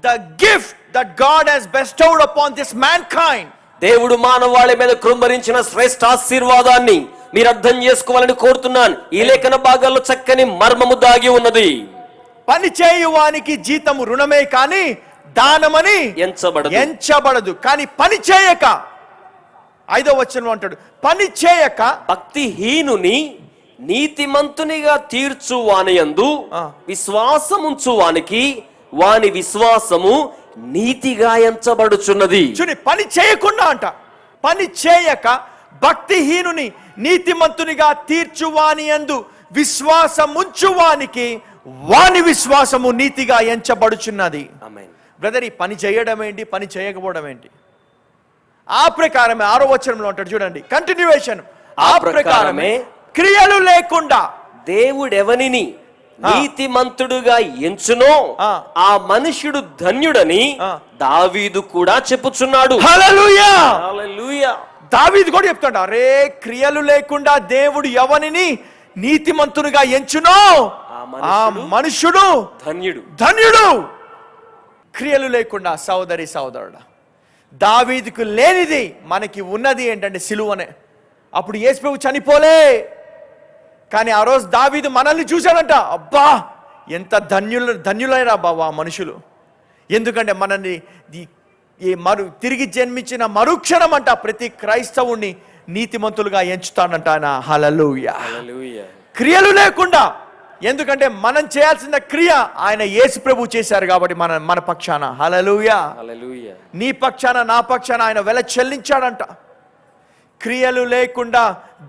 the gift that God has bestowed upon this mankind. దేవుడు మానవాళి మీద కృంభరించిన శ్రేష్ఠ ఆశీర్వాదాన్ని మీరు అర్థం చేసుకోవాలని కోరుతున్నాను. ఈ లేఖన భాగాల్లో చక్కని మర్మము దాగి ఉన్నది. పని చేయువానికి జీతము రుణమే కానీ దానమని ఎంచబడదు. కానీ పని చేయక, 5వ వచనంలో అంటాడు, పని చేయక భక్తిహీనుని నీతిమంతునిగా తీర్చువానియందు విశ్వాసముంచువానికి వాని విశ్వాసము నీతిగా ఎంచబడుచున్నది. చూని, పని చేయకుండా అంట, పని చేయక భక్తిహీనుని నీతిమంతునిగా తీర్చువానియందు విశ్వాసముంచువానికి వాని విశ్వాసము నీతిగా ఎంచబడుచున్నది. బ్రదర్, ఈ పని చేయడం ఏంటి, పని చేయకపోవడం ఏంటి? ఆ ప్రకారమే 6వ వచనంలో అంటాడు, చూడండి, కంటిన్యూయేషన్. ఆ ప్రకారమే క్రియలు లేకుండా దేవుడెవనిని నీతిమంతుడుగా ఎంచునో ఆ మనుష్యుడు ధన్యుడని దావీదు కూడా చెప్పుచున్నాడు. హల్లెలూయా. హల్లెలూయా. దావీదు కూడా చెప్తాడు, అరే, క్రియలు లేకుండా దేవుడు ఎవనిని నీతిమంతునిగా ఎంచునో ఆ మనుష్యుడు ధన్యుడు. క్రియలు లేకుండా, సోదరి సోదరుడా, దావీదుకు లేనిది మనకి ఉన్నది ఏంటంటే సిలువనే. అప్పుడు యేసు ప్రభు చనిపోలే, కానీ ఆ రోజు దావీదు మనల్ని చూశాడంట. అబ్బా, ఎంత ధన్యులైనా బాబా మనుషులు. ఎందుకంటే మనల్ని తిరిగి జన్మించిన మరుక్షణం అంట ప్రతి క్రైస్తవుణ్ణి నీతిమంతులుగా ఎంచుతాడంట ఆయన. హల్లెలూయా. క్రియలు లేకుండా, ఎందుకంటే మనం చేయాల్సిన క్రియ ఆయన యేసు ప్రభు చేశారు కాబట్టి మన పక్షాన. హల్లెలూయా. నీ పక్షాన, నా పక్షాన ఆయన వెల చెల్లించాడంట. క్రియలు లేకుండా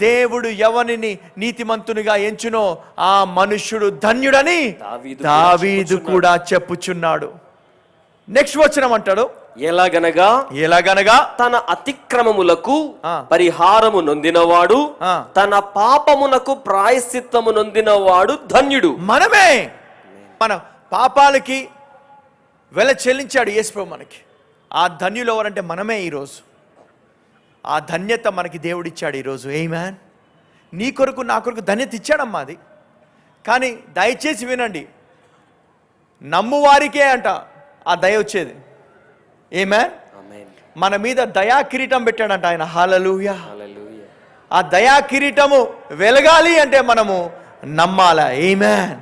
దేవుడు ఎవనిని నీతిమంతునిగా ఎంచునో ఆ మనుష్యుడు ధన్యుడని దావీదు కూడా చెప్పుచున్నాడు. నెక్స్ట్ వచనం అంటాడు, ఎలాగనగా తన అతిక్రమములకు పరిహారము నొందినవాడు, తన పాపమునకు ప్రాయశ్చిత్తము నొందినవాడు ధన్యుడు. మనమే మన పాపాలకి వెల చెల్లించాడు యేసు ప్రభు మనకి. ఆ ధన్యులు ఎవరంటే మనమే. ఈరోజు ఆ ధన్యత మనకి దేవుడిచ్చాడు ఈరోజు. ఆమేన్. నీ కొరకు, నా కొరకు ధన్యత ఇచ్చాడమ్మా. అది కానీ దయచేసి వినండి, నమ్మువారికే అంట ఆ దయ వచ్చేది. ఆమేన్. మన మీద దయా కిరీటం పెట్టాడంట ఆయన. హల్లెలూయా. ఆ దయా కిరీటము వెలగాలి అంటే మనము నమ్మాలా. ఆమేన్.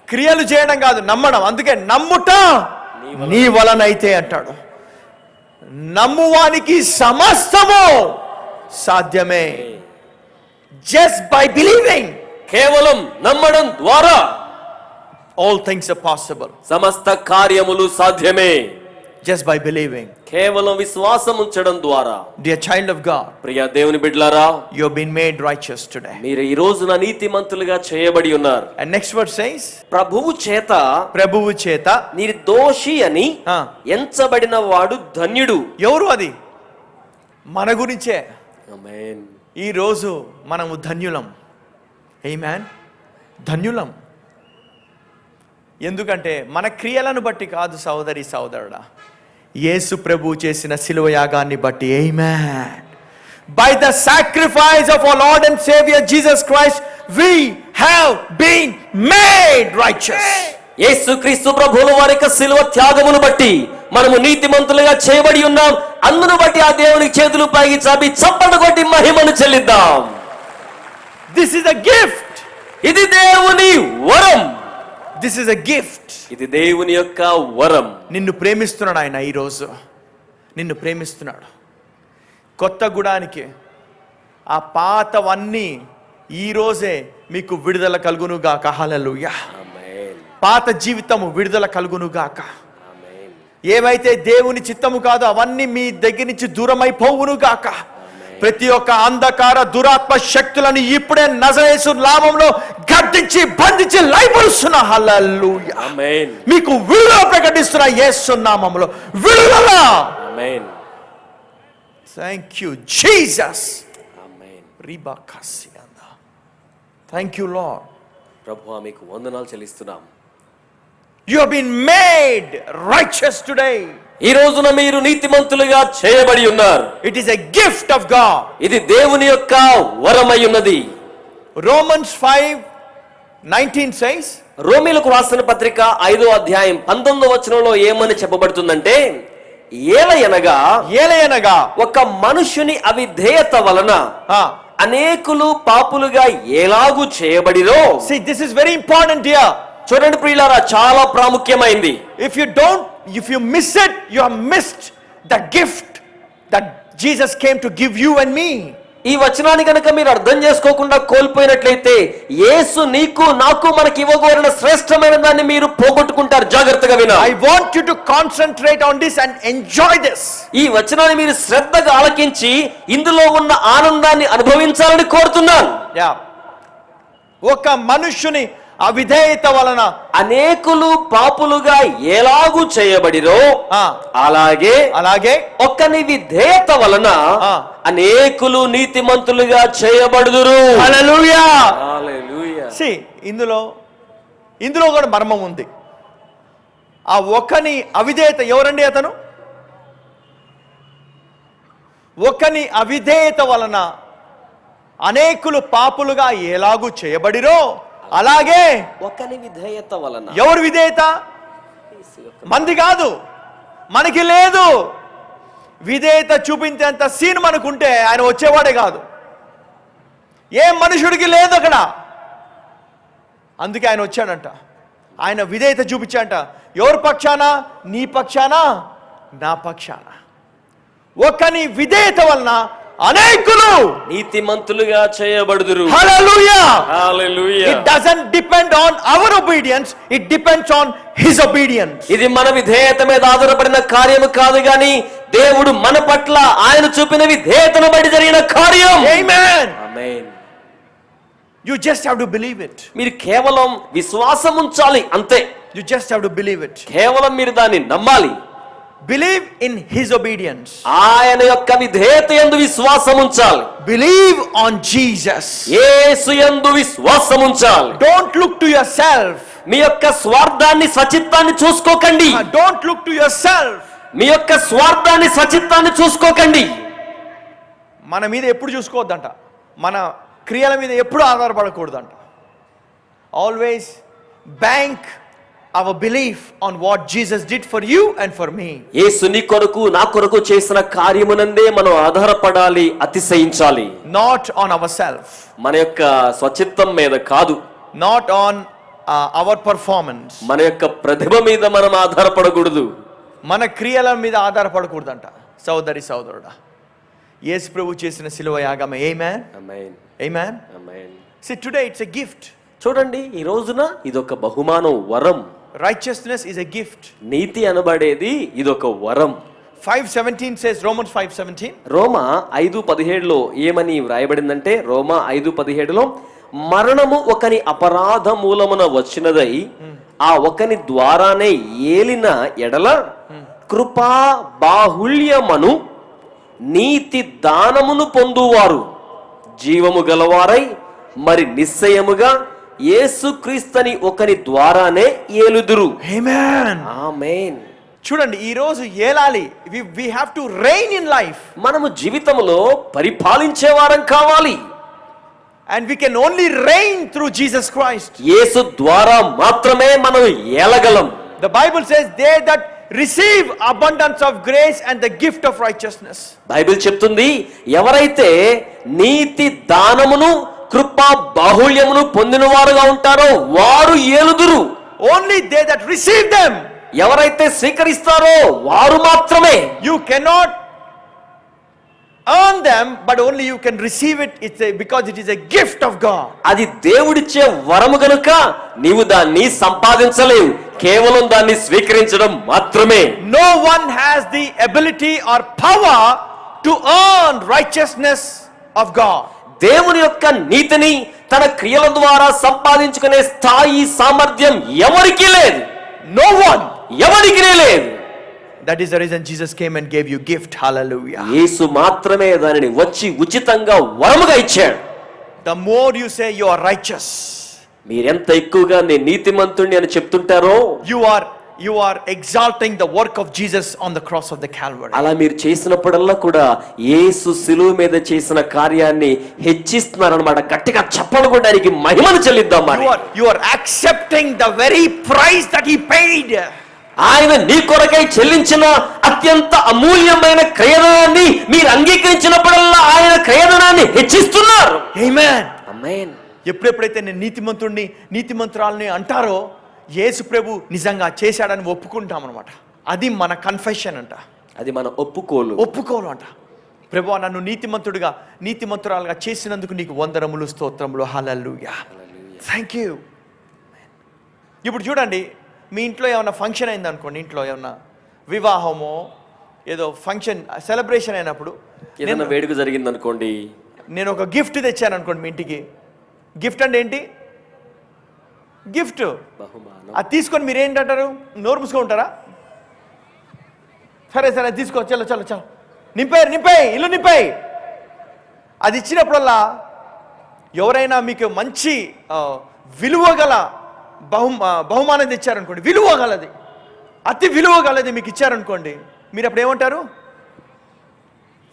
క్రియలు చేయడం కాదు, నమ్మడం. అందుకే నమ్ముట నీ వలనైతే అంటాడు. నమ్మువానికి సమస్తము సాధ్యమే. జస్ట్ బై బిలీవింగ్, కేవలం నమ్మడం ద్వారా all things are possible. సమస్త కార్యములు సాధ్యమే. Just by believing. కేవలం విశ్వాసం ఉంచడం ద్వారా. Dear child of God, ప్రియ దేవుని బిడ్డలారా, you have been made righteous today. మీరు ఈ రోజున నీతిమంతులుగా చేయబడి ఉన్నారు. And next word says, ప్రభువు చేత నిర్దోషి అని ఎంచబడిన వాడు ధన్యుడు. ఎవరు అది? మన గురించే. ఆమేన్. ఈ రోజు మనము ధన్యులం. ఆమేన్. ధన్యులం. ఎందుకంటే మన క్రియలను బట్టి కాదు సోదరి సోదరుడా, యేసు ప్రభు చేసిన సిలువ యాగాన్ని బట్టి. ఆమేన్. By the sacrifice of our Lord and Savior Jesus Christ, we have been made righteous. యేసుక్రీస్తు ప్రభువుల వారి యొక్క శిలువ త్యాగమును బట్టి మనము నీతిమంతులుగా చేయబడి ఉన్నాం. అందును బట్టి ఆ దేవునికి చేతులు పైకి చాపి చప్పట్లు కొట్టి మహిమను చెల్లిద్దాం. This is a gift. ఇది దేవుని వరం. This is a gift. ఇది దేవుని యొక్క వరం. నిన్ను ప్రేమిస్తున్నాడు ఆయన. ఈరోజు నిన్ను ప్రేమిస్తున్నాడు. కొత్త గుడానికి ఆ పాతవన్నీ ఈరోజే మీకు విడుదల కలుగునుగాక. హల్లెలూయా. పాత జీవితము విడుదల కలుగునుగాక. ఏవైతే దేవుని చిత్తము కాదో అవన్నీ మీ దగ్గర నుంచి దూరమైపోవునుగాక. ప్రతి ఒక్క అంధకార దురాత్మ శక్తులను ఇప్పుడే నజరేసు నామములో గద్దించి బంధించి లయపరుస్తున్నా. హల్లెలూయా. ఆమేన్. మీకు విడుదల ప్రకటిస్తున్నా యేసు నామములో విడుదల. ఆమేన్. Thank you Jesus. ఆమేన్. రిబాకాసియాందా. Thank you Lord. ప్రభువా మీకు వందనాలు చెల్లిస్తున్నాం. You have been made righteous today. ఈ రోజున మీరు నీతిమంతులుగా చేయబడి ఉన్నారు. It is a gift of God. ఇది దేవుని యొక్క వరమై ఉన్నది. Romans 5:19 says, రోమీలకు రాసిన పత్రిక 5వ అధ్యాయం 19వ వచనంలో ఏమని చెప్పబడుతుందంటే, ఏలయనగా ఒక మనుషుని అవిధేయత వలన అనేకులు పాపులుగా ఎలాగూ చేయబడిరో. See, this is very important here. చూడండి ప్రియులారా, చాలా ప్రాముఖ్యమైంది. If you miss it, you have missed the gift that Jesus came to give you and me. ఈ వచనాన్ని కనుక మీరు అర్థం చేసుకోకుండా కోల్పోయినట్లయితే యేసు నీకు నాకు మనకి ఇవ్వగోరిన శ్రేష్టమైన దాన్ని మీరు పోగొట్టుకుంటారు. జాగ్రత్తగా వినాలి. I want you to concentrate on this and enjoy this. ఈ వచనాన్ని మీరు శ్రద్ధగా ఆలకించి ఇందులో ఉన్న ఆనందాన్ని అనుభవించాలని కోరుతున్నాను. ఒక మనుషుని అవిధేయత వలన అనేకులు పాపులుగా ఎలాగూ చేయబడిరో అలాగే ఒక్కని విధేయత వలన అనేకులు నీతిమంతులుగా చేయబడుదురు. హల్లెలూయా. హల్లెలూయా. See, ఇందులో కూడా మర్మం ఉంది. ఆ ఒకని అవిధేయత ఎవరండి? అతను ఒకని అవిధేయత వలన అనేకులు పాపులుగా ఎలాగూ చేయబడిరో అలాగే ఒకని విధేయత వలన. ఎవరు విధేయత? మంది కాదు, మనకి లేదు. విధేయత చూపించేంత సీన్ మనకుంటే ఆయన వచ్చేవాడే కాదు. ఏ మనుషుడికి లేదు అక్కడ. అందుకే ఆయన వచ్చాడంట. ఆయన విధేయత చూపించాడంట. ఎవరి పక్షాన? నీ పక్షాన, నా పక్షాన. ఒకని విధేయత వలన అనేకులు నీతిమంతులుగా చేయబడుదురు. హల్లెలూయా. హల్లెలూయా. It doesn't depend on our obedience, it depends on his obedience. ఇది మన విధేయత మీద ఆధారపడిన కార్యము కాదు గాని దేవుడు మన పట్ల ఆయన చూపిన విధేయతను బట్టి జరిగిన కార్యం. Amen. Amen. You just have to believe it. మీరు కేవలం విశ్వాసం ఉంచాలి, అంతే. You just have to believe it. కేవలం మీరు దాన్ని నమ్మాలి. Believe in his obedience. ఆయన యొక్క విధేయత యందు విశ్వాసం ఉంచాలి. Believe on Jesus. యేసు యందు విశ్వాసం ఉంచాలి. Don't look to yourself. మీ యొక్క స్వార్థాన్ని స్వచిత్తాన్ని చూసుకోకండి. Don't look to yourself. మీ యొక్క స్వార్థాన్ని స్వచిత్తాన్ని చూసుకోకండి. మన మీద ఎప్పుడు చూసుకోవద్దంట. మన క్రియల మీద ఎప్పుడు ఆధారపడకూడదంట. Always bank our belief on what Jesus did for you and for me. యేసు నీ కొరకు నా కొరకు చేసిన కార్యమునందే మనం ఆధారపడాలి, అతిశయించాలి. Not on ourselves. మన యొక్క స్వచిత్తం మీద కాదు. Not on our performance. మన యొక్క ప్రతిభ మీద మనం ఆధారపడకూడదు. మన క్రియల మీద ఆధారపడకూడదంట. సోదరి సోదరుడా, యేసు ప్రభు చేసిన శిలువ యాగమే. Amen. Amen. Amen. Amen. See, today it's a gift. చూడండి, ఈ రోజున ఇదొక బహుమానం, వరం. Righteousness is a gift. నీతి అనబడేది ఇదొక వరం. 5:17 says, Romans 5:17. రోమా 5:17లో ఏమని వ్రాయబడిందంటే, రోమా 5:17లో మరణము ఒకని అపరాధ మూలమున వచ్చినదై ఆ ఒకని ద్వారానే ఏలిన ఎడల కృపా బాహుళ్యమను నీతి దానమును పొందువారు జీవము గలవారై మరి నిశ్చయముగా యేసుక్రీస్తుని ఒకని ద్వారానే ఏలుదురు. Amen. ఆమేన్. చూడండి, ఈ రోజు ఏలాలి. We have to reign in life. మనము జీవితంలో పరిపాలించే వారం కావాలి. And we can only reign through Jesus Christ. యేసు ద్వారా మాత్రమే మనం ఏలగలం. The Bible says they that receive abundance of grace and the gift of righteousness. Bible చెప్తుంది, ఎవరైతే నీతి దానమును కృపా బాహుళ్యమును పొందిన వారుగా ఉంటారో వారు ఏలుదురు. Only they that receive them. ఎవరైతే స్వీకరిస్తారో వారు మాత్రమే. You cannot earn them, but only you can receive it. Because it is a gift of God. అది దేవుడిచ్చే వరము గనుక నీవు దాన్ని సంపాదించలేవు, కేవలం దాన్ని స్వీకరించడం మాత్రమే. No one has the ability or power to earn righteousness of God. దేవుని యొక్క నీతిని తన క్రియల ద్వారా సంపాదించుకునే స్థాయి సామర్థ్యం ఎవరికీ లేదు. No one. ఎవరికి లేదు. That is the reason Jesus came and gave you gift. Hallelujah. యేసు మాత్రమే దానిని వచ్చి ఉచితంగా వరముగా ఇచ్చాడు. The more you say you are righteous, మీరెంత ఎక్కువగా నేను నీతిమంతుణ్ణి అని చెప్తుంటారో you are exalting the work of Jesus on the cross of the Calvary. అలా మీరు చేసినప్పుడల్లా కూడా యేసు శిలువ మీద చేసిన కార్యాన్ని హెచ్చిస్తున్నారన్నమాట. గట్టిగా చప్పట్లు కొట్టడానికి మహిమను చెల్లిద్దాం. You are accepting the very price that he paid. ఆయన నీ కొరకై చెల్లించిన అత్యంత అమూల్యమైన క్రయధనాన్ని మీరు అంగీకరించినప్పుడల్లా ఆయన క్రయధనాన్ని హెచ్చిస్తున్నారు. ఆమేన్. ఆమేన్. ఎప్పుడైతే నేను నీతిమంతురాల్ని అంటారో యేసు ప్రభు నిజంగా చేశాడని ఒప్పుకుంటాం అన్నమాట. అది మన కన్ఫెషన్ అంట. అది మన ఒప్పుకోలు అంట. ప్రభువా, నన్ను నీతిమంతురాలుగా చేసినందుకు నీకు వందనములు, స్తోత్రములు. హల్లెలూయా. Thank you. ఇప్పుడు చూడండి, మీ ఇంట్లో ఏమైనా ఫంక్షన్ అయింది అనుకోండి, ఇంట్లో ఏమన్నా వివాహమో ఏదో ఫంక్షన్ సెలబ్రేషన్ అయినప్పుడు, ఏదైనా వేడుక జరిగింది అనుకోండి, నేను ఒక గిఫ్ట్ తెచ్చాను అనుకోండి మీ ఇంటికి. గిఫ్ట్ అంటే ఏంటి? గిఫ్ట్. అది తీసుకొని మీరు ఏంటంటారు? నోరు మూసుకుంటారా? సరే తీసుకో, చలో నింపాయి ఇల్లు నింపాయి. అది ఇచ్చినప్పుడల్లా ఎవరైనా మీకు మంచి విలువగల బహుమానం తెచ్చారనుకోండి, అతి విలువగలది మీకు ఇచ్చారనుకోండి, మీరు అప్పుడు ఏమంటారు?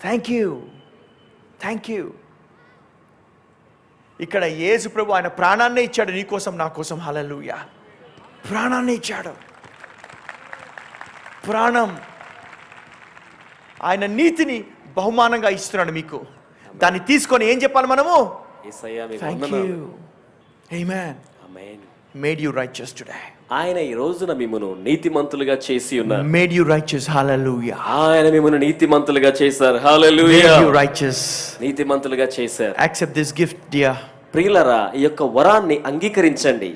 Thank you. ఇక్కడ యేసు ప్రభు ఆయన ప్రాణాన్నే ఇచ్చాడు నీ కోసం, నా కోసం. హల్లెలూయా. ప్రాణాన్ని ఇచ్చాడు. ప్రాణం. ఆయన నీతిని బహుమానంగా ఇస్తున్నాడు మీకు. దాన్ని తీసుకొని ఏం చెప్పాలి మనము? Thank you. Amen. Made you righteous today. ఆయన ఈ రోజున మిమ్మును నీతిమంతులుగా చేసి ఉన్నారు. Made you righteous. Hallelujah. ఆయన మిమ్మును నీతిమంతులుగా చేశారు. హల్లెలూయా. Made you righteous. నీతిమంతులుగా చేశారు. Accept this gift, dear. ప్రియులారా, ఈ యొక్క వరాన్ని అంగీకరించండి.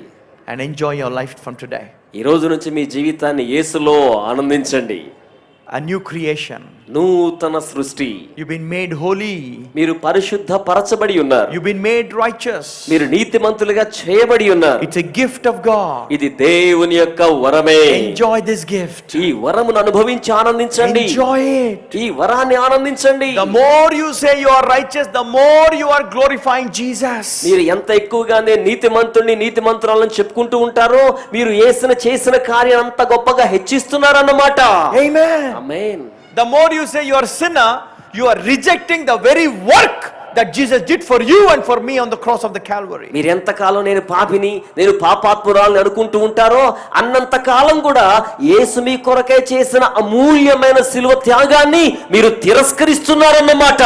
And enjoy your life from today. ఈ రోజు నుంచి మీ జీవితాన్ని యేసులో ఆనందించండి. A new creation. నూతన సృష్టి. You've been made holy. మీరు పరిశుద్ధ పరచబడి ఉన్నారు. You've been made righteous. మీరు నీతిమంతులుగా చేయబడి ఉన్నారు. It's a gift of God. ఇది దేవుని యొక్క వరమే. Enjoy this gift. ఈ వరమును అనుభవించి ఆనందించండి. Enjoy it. ఈ వరాన్ని ఆనందించండి. The more you say you are righteous, the more you are glorifying Jesus. మీరు ఎంత ఎక్కువగా నేను నీతిమంతురాలను చెప్పుకుంటూ ఉంటారో మీరు యేసును చేసిన కార్యం అంత గొప్పగా హెచ్చిస్తున్నారన్నమాట. Amen. Amen. The more you say you are sinner, you are rejecting the very work that Jesus did for you and for me on the cross of the Calvary. మీరు ఎంతకాలం నేను పాపిని, నేను పాపాత్మురాలని అనుకుంటూ ఉంటారో అన్నంత కాలం కూడా యేసు మీ కొరకై చేసిన అమూల్యమైన శిలువ త్యాగాన్ని మీరు తిరస్కరిస్తున్నారన్నమాట.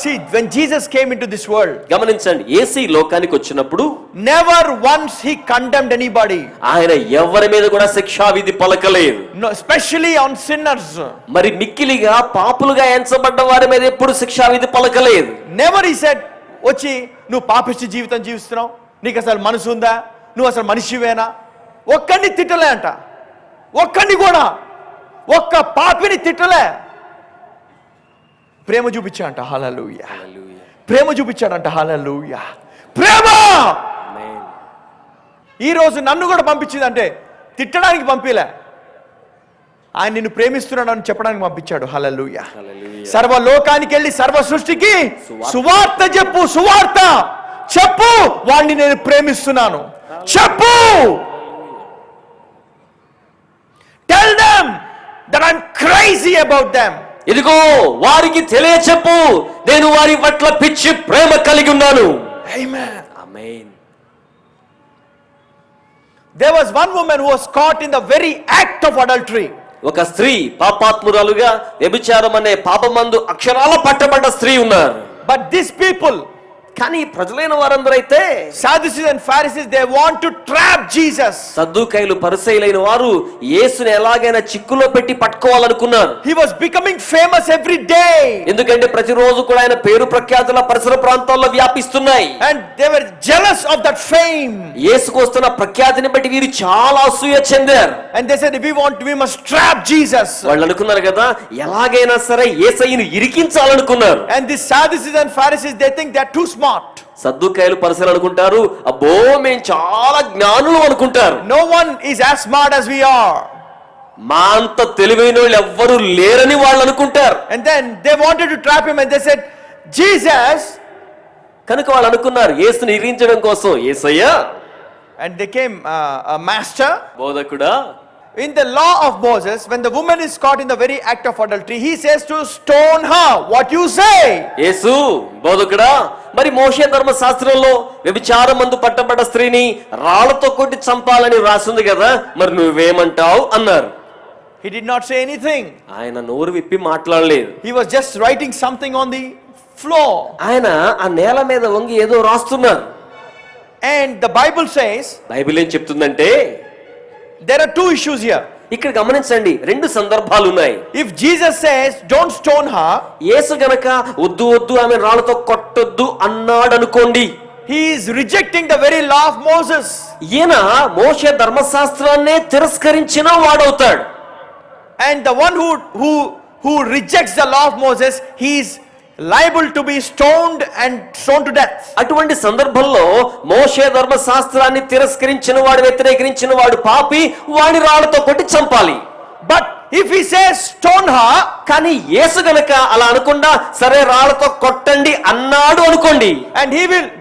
See, when Jesus came into this world, గమనించండి, యేసు ఈ లోకానికి వచ్చినప్పుడు never once he condemned anybody. ఆయన ఎవరి మీద కూడా శిక్షా విధి పలకలేదు. No, especially on sinners. మరి మిక్కిలిగా పాపులుగా ఎంచబడ్డ వారి మీద ఎప్పుడు శిక్షా విధి పలకలేదు. Never he said, వచ్చి నువ్వు పాపిష్టి జీవితం జీవిస్తున్నావు, నీకు అసలు మనసు ఉందా, నువ్వు అసలు మనిషివేనా. ఒక్కడిని తిట్టలే అంట. ఒక్కడిని కూడా, ఒక్క పాపిని తిట్టలే. ప్రేమ చూపించాడంట. హల్లెలూయా. ప్రేమ చూపించాడంట. హల్లెలూయా. ప్రేమ. ఈరోజు నన్ను కూడా పంపించిందంటే తిట్టడానికి పంపిలే, ఆయన నిన్ను ప్రేమిస్తున్నాడు అని చెప్పడానికి పంపించాడు. హల్లెలూయా. సర్వలోకానికి వెళ్ళి సర్వ సృష్టికి సువార్త చెప్పు, వాడిని నేను ప్రేమిస్తున్నాను చెప్పు. Tell them that crazy about them. ఇదిగో వారికి తెలియచెప్పు, నేను వారి పట్ల పిచ్చి ప్రేమ కలిగి ఉన్నాను. Amen. Amen. There was one woman who was caught in the very act of adultery. ఒక స్త్రీ పాపాత్మురాలుగా వ్యభిచారం అనే పాపమందు అక్షరాల పట్టబడ్డ స్త్రీ ఉన్నారు. But these people, కానీ ప్రజలైన వారందరూ అయితే Sadducees and Pharisees, they want to trap Jesus. సద్దూకైలు పరిసయ్యులైన వారు యేసుని ఎలాగైనా చిక్కులో పెట్టి పట్టుకోవాలనుకున్నారు. He was becoming famous every day. ఎందుకంటే ప్రతిరోజు కూడా ఆయన పేరు ప్రఖ్యాతుల పరిసర ప్రాంతాల్లో వ్యాపిస్తున్నాయి. And they were jealous of that fame. యేసుకు వస్తున్న ప్రఖ్యాతిని బట్టి వీరు చాలా అసూయ చెందారు. And they said, we must trap Jesus. వాళ్ళు అనుకున్నారు కదా, ఎలాగైనా సరే యేసయ్యను ఇరికించాలనుకున్నారు. And the Sadducees and Pharisees, they think they are too smart. సద్దూకైలు పరిసయ్యులు అనుకుంటారు, అబ్బో మేము చాలా జ్ఞానులు అనుకుంటారు. No one is as smart as we are. మా అంత తెలివైన వాళ్ళు ఎవ్వరూ లేరని వాళ్ళు అనుకుంటారు. And then they wanted to trap him and they said, Jesus. కనుక వాళ్ళు అనుకున్నారు యేసుని ఇరించడం కోసం, యేసయ్యా. And they came, master. బోధకుడా. In the law of Moses, when the woman is caught in the very act of adultery, he says to stone her. What you say? యేసు బోధకుడా, మరి మోషే ధర్మశాస్త్రంలో వ్యభిచారమందు పట్టబడ్డ స్త్రీని రాళ్లతో కొట్టి చంపాలని రాసింది కదా, మరి నువ్వేమంటావు అన్నారు. He did not say anything. ఆయన నోరు విప్పి మాట్లాడలేదు. He was just writing something on the floor. ఆయన ఆ నేల మీద వంగి ఏదో రాస్తున్నారు. And the Bible says, Bible ఏం చెప్తుందంటే, there are two issues here. ఇక్కడ గమనించండి, రెండు సందర్భాలు ఉన్నాయి. If Jesus says, don't stone her, యేసు గనక వద్దు వద్దు ఆమె రాళ్లతో కొట్టొద్దు అన్నాడు అనుకోండి, he is rejecting the very law of Moses. ఈయన మోషే ధర్మశాస్త్రాన్నే తిరస్కరించిన వాడవుతాడు. And the one who rejects the law of Moses, he is liable to be stoned and stoned to death. అటువంటి సందర్భంలో మోషే ధర్మశాస్త్రాన్ని తిరస్కరించిన వాడు, వ్యతిరేకించిన వాడు పాపి, వాడి రాళ్లతో కొట్టి చంపాలి. But if he says stone her, కానీ యేసు గనక అలా అనకుండా సరే రాళ్లతో కొట్టండి అన్నాడు అనుకోండి, and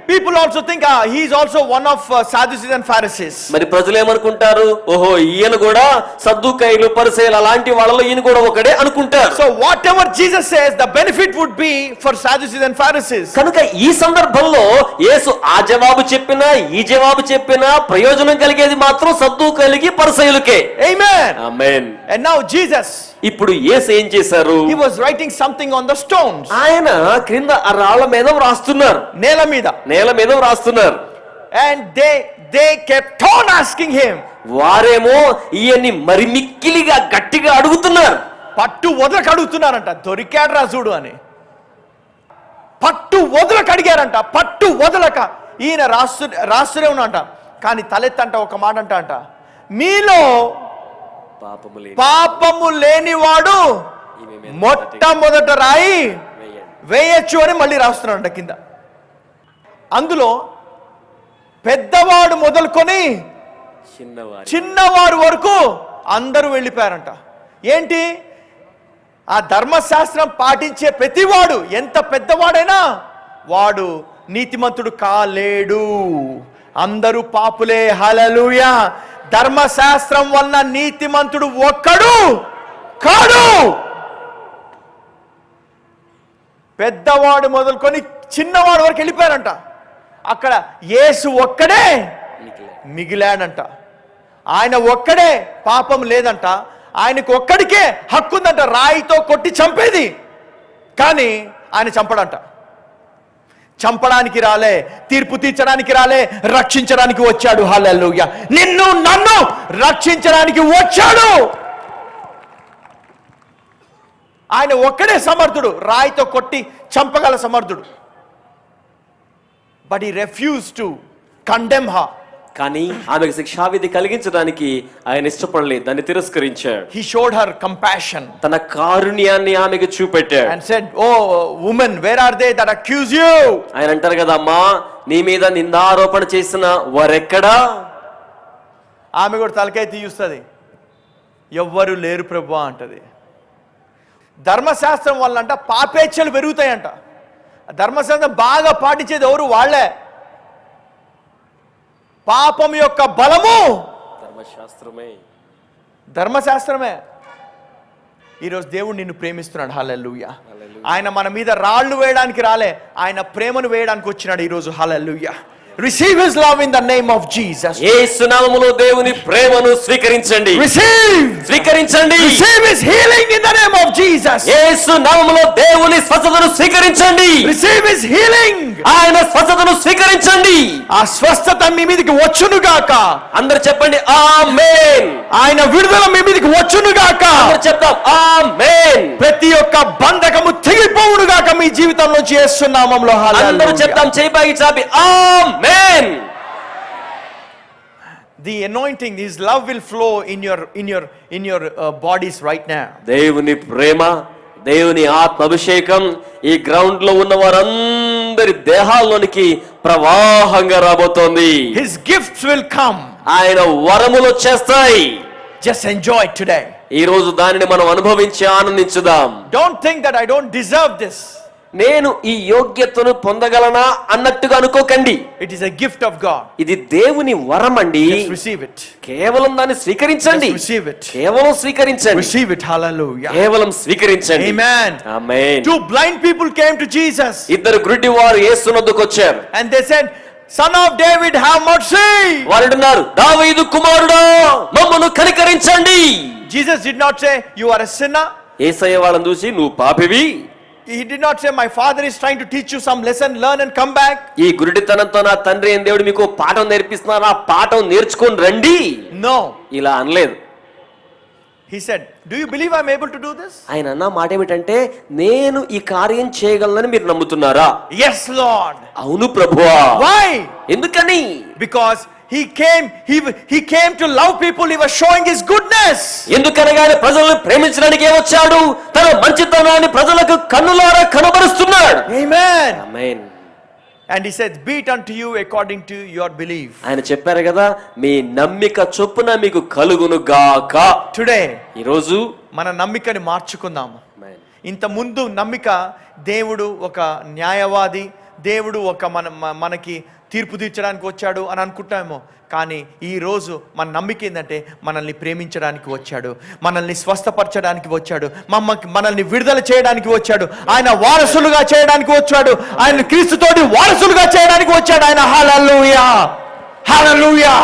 people also think he is also one of Sadducees and Pharisees. మరి ప్రజలు ఏమనుకుంటారు, ఓహో ఈయన కూడా సద్దూకైలు పరిసయ్యులు అలాంటి వాళ్ళలో ఈయన కూడా ఒకడే అనుకుంటారు. So whatever Jesus says, the benefit would be for Sadducees and Pharisees. కనుక ఈ సందర్భంలో యేసు ఆ జవాబు చెప్పినా ఈ జవాబు చెప్పినా ప్రయోజనం కలిగేది మాత్రం సద్దూకైలకి పరిసయ్యులకే. Amen. Amen. And now Jesus, ఇప్పుడు యేసు ఏం చేశారు, he was writing something on the stones. ఆయన క్రింద ఆ రాళ్ల మీద వ్రాస్తున్నారు, నేల మీద వ్రాస్తున్నారు. And they kept on asking him. వారేమో ఈయన్ని మరి మిక్కిలిగా గట్టిగా అడుగుతున్నారు. పట్టు వదలకు అడుగుతున్నారంట, దొరికాడు రాజుడు అని. పట్టు వదలకు అడిగారంట, పట్టు వదలక. ఈయన రాస్తూనే ఉన్నంట, కానీ తలెత్తంట ఒక మాట అంట, మీలో పాపము లేనివాడు మొట్టమొదట రాయి వేయచ్చు అని మళ్ళీ రాస్తున్నాడంట కింద. అందులో పెద్దవాడు మొదలుకొని చిన్నవాడు వరకు అందరూ వెళ్ళిపోయారంట. ఏంటి, ఆ ధర్మశాస్త్రం పాటించే ప్రతివాడు, ఎంత పెద్దవాడైనా వాడు నీతిమంతుడు కాలేడు. అందరూ పాపులే. హల్లెలూయా. ధర్మశాస్త్రం వలన నీతిమంతుడు ఒక్కడు కాడు. పెద్దవాడు మొదలుకొని చిన్నవాడు వరకు వెళ్ళిపోయారంట. అక్కడ యేసు ఒక్కడే మిగిలాడంట. ఆయన ఒక్కడే పాపం లేదంట. ఆయనకు ఒక్కడికే హక్కు ఉందంట రాయితో కొట్టి చంపేది. కానీ ఆయన చంపడంట. చంపడానికి రాలే, తీర్పు తీర్చడానికి రాలే, రక్షించడానికి వచ్చాడు. హల్లెలూయా. నిన్ను నన్ను రక్షించడానికి వచ్చాడు. ఆయన ఒక్కడే సమర్థుడు, రాయితో కొట్టి చంపగల సమర్థుడు. But he refused to condemn her. కానీ ఆమెకు శిక్షావిధి కలిగించడానికి ఆయన ఇష్టపడలేదు, దాన్ని తిరస్కరించాడు. He showed her compassion. తన కారుణ్యాన్ని ఆమెకు చూపెట్టాడు. And said, "Oh woman, where are they that accuse you?" ఆయన అంటారు కదా, అమ్మా నీ మీద నిందారోపణ చేసిన వారెక్కడా? ఆమె కూడా తలకాయ తీయుస్తుంది. ఎవ్వరు లేరు ప్రభువా అంటది. ధర్మశాస్త్రం వల్ల అంట పాపేచ్ఛలు పెరుగుతాయంట. ధర్మశాస్త్రం బాగా పాటించేది ఎవరు? వాళ్ళే. పాపం యొక్క బలము ధర్మశాస్త్రమే. ఈరోజు దేవుడు నిన్ను ప్రేమిస్తున్నాడు. హల్లెలూయా. ఆయన మన మీద రాళ్ళు వేయడానికి రాలే, ఆయన ప్రేమను వేయడానికి వచ్చినాడు ఈరోజు. హల్లెలూయా. Receive his love in the name of Jesus. యేసు నామములో దేవుని ప్రేమను స్వీకరించండి. స్వీకరించండి. Receive his healing in the name of Jesus. యేసు నామములో దేవుని స్వస్థతను స్వీకరించండి. Receive his healing. ఆయన స్వస్థతను స్వీకరించండి. ఆ స్వస్థత మీ మీదకి వచ్చును గాక. అందరూ చెప్పండి ఆమేన్. ఆయన విడుదల మీ మీదకి వచ్చును గాక. అందరూ చెప్తాం ఆమేన్. ప్రతి ఒక్క బంధకము తెగిపోవును గాక మీ జీవితంలోంచి యేసు నామములో. అందరూ హల్లెలూయా. చెప్తాం చేయి చాపి ఆమేన్. The anointing, his love will flow in your bodies right now. దేవుని ప్రేమ, దేవుని ఆత్మ అభిషేకం ఈ గ్రౌండ్ లో ఉన్న వారందరి దేహాల్లోనికి ప్రవాహంగా రాబోతోంది. His gifts will come. ఆయన వరములు వచ్చేస్తాయి. Just enjoy it today. ఈ రోజు దానిని మనం అనుభవించి ఆనందించుదాం. Don't think that I don't deserve this. నేను ఈ యోగ్యతను పొందగలనా అన్నట్టుగా అనుకోకండి. It is a gift of God. ఇది దేవుని వరం అండి. Just receive it. కేవలం దాన్ని స్వీకరించండి. Just receive it. కేవలం స్వీకరించండి. Receive it. Hallelujah. కేవలం స్వీకరించండి. Amen. Amen. Two blind people came to Jesus. ఇద్దరు గుడ్డి వారు యేసునొద్దకు వచ్చారు. And they said, Son of David, have mercy. వారు అంటున్నారు, దావీదు కుమారుడా మమ్మను కనికరించండి. Jesus did not say, you are a sinner. యేసయ్య వాళ్ళని చూసి నువ్వు పాపివి. He did not say, my father is trying to teach you some lesson, learn and come back. ఈ గురుడితనంతో నా తండ్రి అయిన దేవుడు మీకు పాఠం నేర్పిస్తున్నారు, ఆ పాఠం నేర్చుకొని రండి. No. ఇలా అనలేదు. He said, do you believe I'm able to do this? ఆయన అన్న మాట ఏమిటంటే, నేను ఈ కార్యం చేయగలనని మీరు నమ్ముతున్నారా? Yes, Lord. అవును ప్రభువా. Why? ఎందుకని? Because he came to love people. He was showing his goodness. ఎందుకనగా ఆయన ప్రజలను ప్రేమించడానికి వచ్చాడు. తన మంచితనాన్ని ప్రజలకు కన్నులారా కనబరుస్తున్నాడు. Amen. Amen. And he said, be it unto you according to your belief. ఆయన చెప్పారు కదా, మీ నమ్మిక చొప్పున మీకు కలుగును గాక. Today, ఈ రోజు మన నమ్మికని మార్చుకుందాము. ఇంత ముందు నమ్మిక దేవుడు ఒక న్యాయవాది, దేవుడు ఒక మనకి తీర్పు తీర్చడానికి వచ్చాడు అని అనుకుంటామేమో. కానీ ఈరోజు మన నమ్మిక ఏంటంటే మనల్ని ప్రేమించడానికి వచ్చాడు, మనల్ని స్వస్థపరచడానికి వచ్చాడు, మనల్ని విడుదల చేయడానికి వచ్చాడు, ఆయన వారసులుగా చేయడానికి వచ్చాడు, ఆయన క్రీస్తుతోటి వారసులుగా చేయడానికి వచ్చాడు ఆయన. హల్లెలూయా, హల్లెలూయా.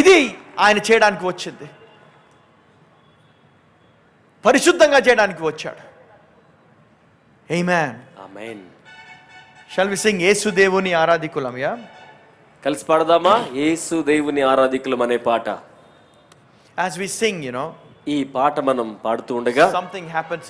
ఇది ఆయన చేయడానికి వచ్చింది, పరిశుద్ధంగా చేయడానికి వచ్చాడు. ఆమేన్. ఆమేన్. Shall we sing యేసు దేవుని ఆరాధికులం? యా, కలిసి పాడదామా? యేసు దేవుని ఆరాధికులం అనే పాట. As we sing, ఈ పాట మనం పాడుతూ ఉండగా something happens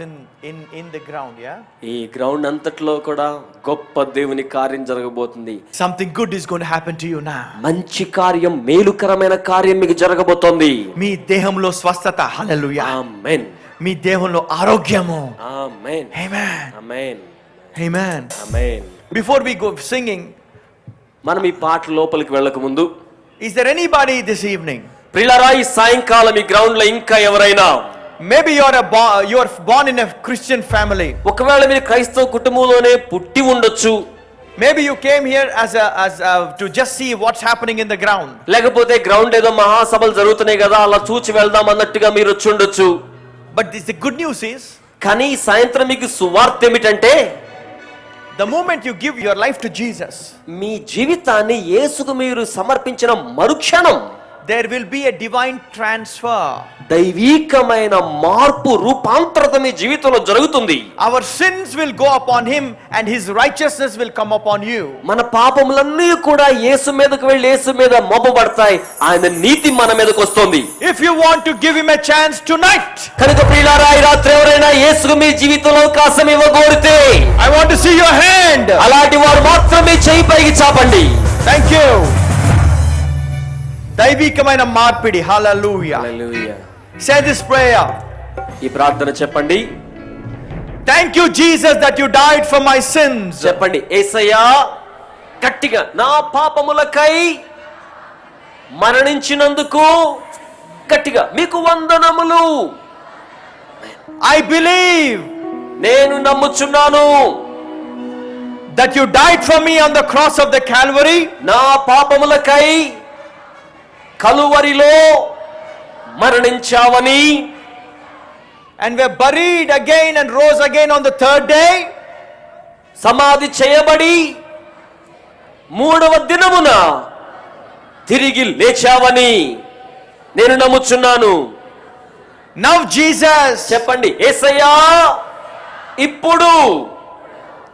in the ground. Yeah, ఈ గ్రౌండ్ అంతట్లో కూడా గొప్ప దేవుని కార్యం జరగబోతుంది. something good is going to happen to you now. మంచి కార్యం, మేలుకరమైన కార్యం మీకు జరగబోతోంది. మీ దేహంలో స్వస్థత. హల్లెలూయా. ఆమేన్. మీ దేహంలో ఆరోగ్యము. ఆమేన్. Amen. Amen. Amen. Amen. Before we go singing, మనం ఈ పాట లోపలికి వెళ్ళక ముందు, is there anybody this evening? ప్రియులారా, ఈ సాయంకాలం ఈ గ్రౌండ్ లో ఇంకా ఎవరైనా, Maybe you are born in a Christian family. ఒకవేళ మీరు క్రైస్తవ కుటుంబంలోనే పుట్టి ఉండొచ్చు. Maybe you came here to just see what's happening in the ground. లేకపోతే గ్రౌండ్ ఏదో మహాసభలు జరుగుతున్నాయి కదా, అలా చూచి వెళ్దాం అన్నట్టుగా మీరు వచ్చి ఉండొచ్చు. But the good news is, కానీ ఈ సాయంత్రం మీకు సువార్త ఏమిటంటే, the moment you give your life to Jesus, మీ జీవితాన్ని యేసుకు మీరు సమర్పించిన మరుక్షణం there will be a divine transfer. దైవీకమైన మార్పు, రూపాంతరత మీ జీవితంలో జరుగుతుంది. Our sins will go upon him and his righteousness will come upon you. మన పాపములన్నీ కూడా యేసు మీదకు వెళ్ళి యేసు మీద మోపబడతాయి. ఆయన నీతి మన మీదకు వస్తుంది. If you want to give him a chance tonight, కనుక ప్రియులారా, ఈ రాత్రి ఎవరైనా యేసుకు మీ జీవితంలో అవకాశం ఇవ్వగోరితే, I want to see your hand. అలాంటి వారు మాత్రమే చేయి పైకి చాపండి. Thank you. దైవికమైన మార్పిడి. హల్లెలూయా. హల్లెలూయా. Say this prayer. ఈ ప్రార్థన చెప్పండి. Thank you Jesus that you died for my sins. చెప్పండి, యేసయ్యా గట్టిగా, నా పాపములకై మరణించినందుకు గట్టిగా మీకు వందనములు. I believe నేను నమ్ముచున్నాను that you died for me on the cross of the Calvary. నా పాపములకై కలువరిలో మరణించావని, and were buried again and rose again on the third day. సమాధి చేయబడి మూడవ దినమున తిరిగి లేచావని నేను నమ్ముచున్నాను. Now Jesus, చెప్పండి, యేసయ్యా ఇప్పుడు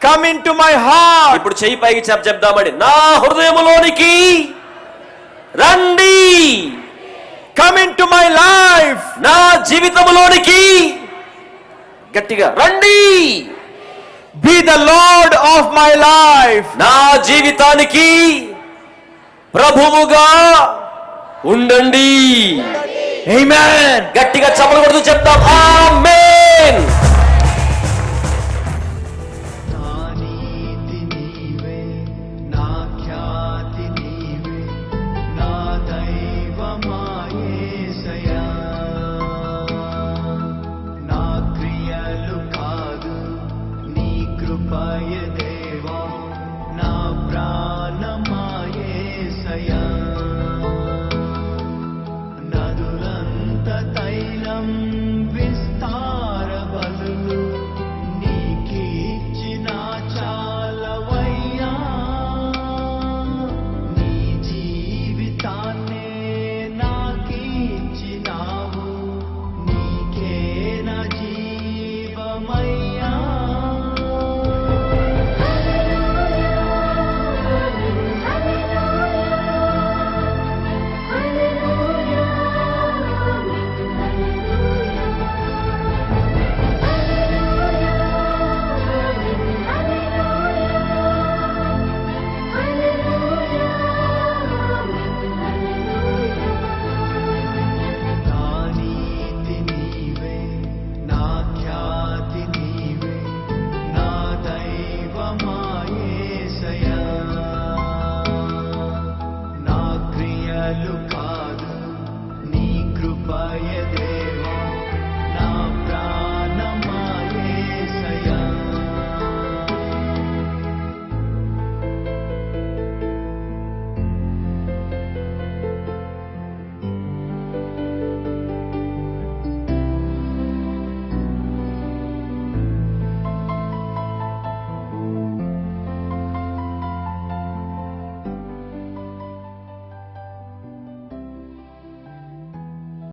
come into my heart. ఇప్పుడు చెయ్యి పైకి చెప్దామండి. నా హృదయములోనికి రండి, Come into my life. నా జీవితములోనికి గట్టిగా రండి, Be the Lord of my life. నా జీవితానికి ప్రభువుగా ఉండండి. Amen. గట్టిగా చప్పట్లు కొడుతూ చెప్తాం, ఆమేన్.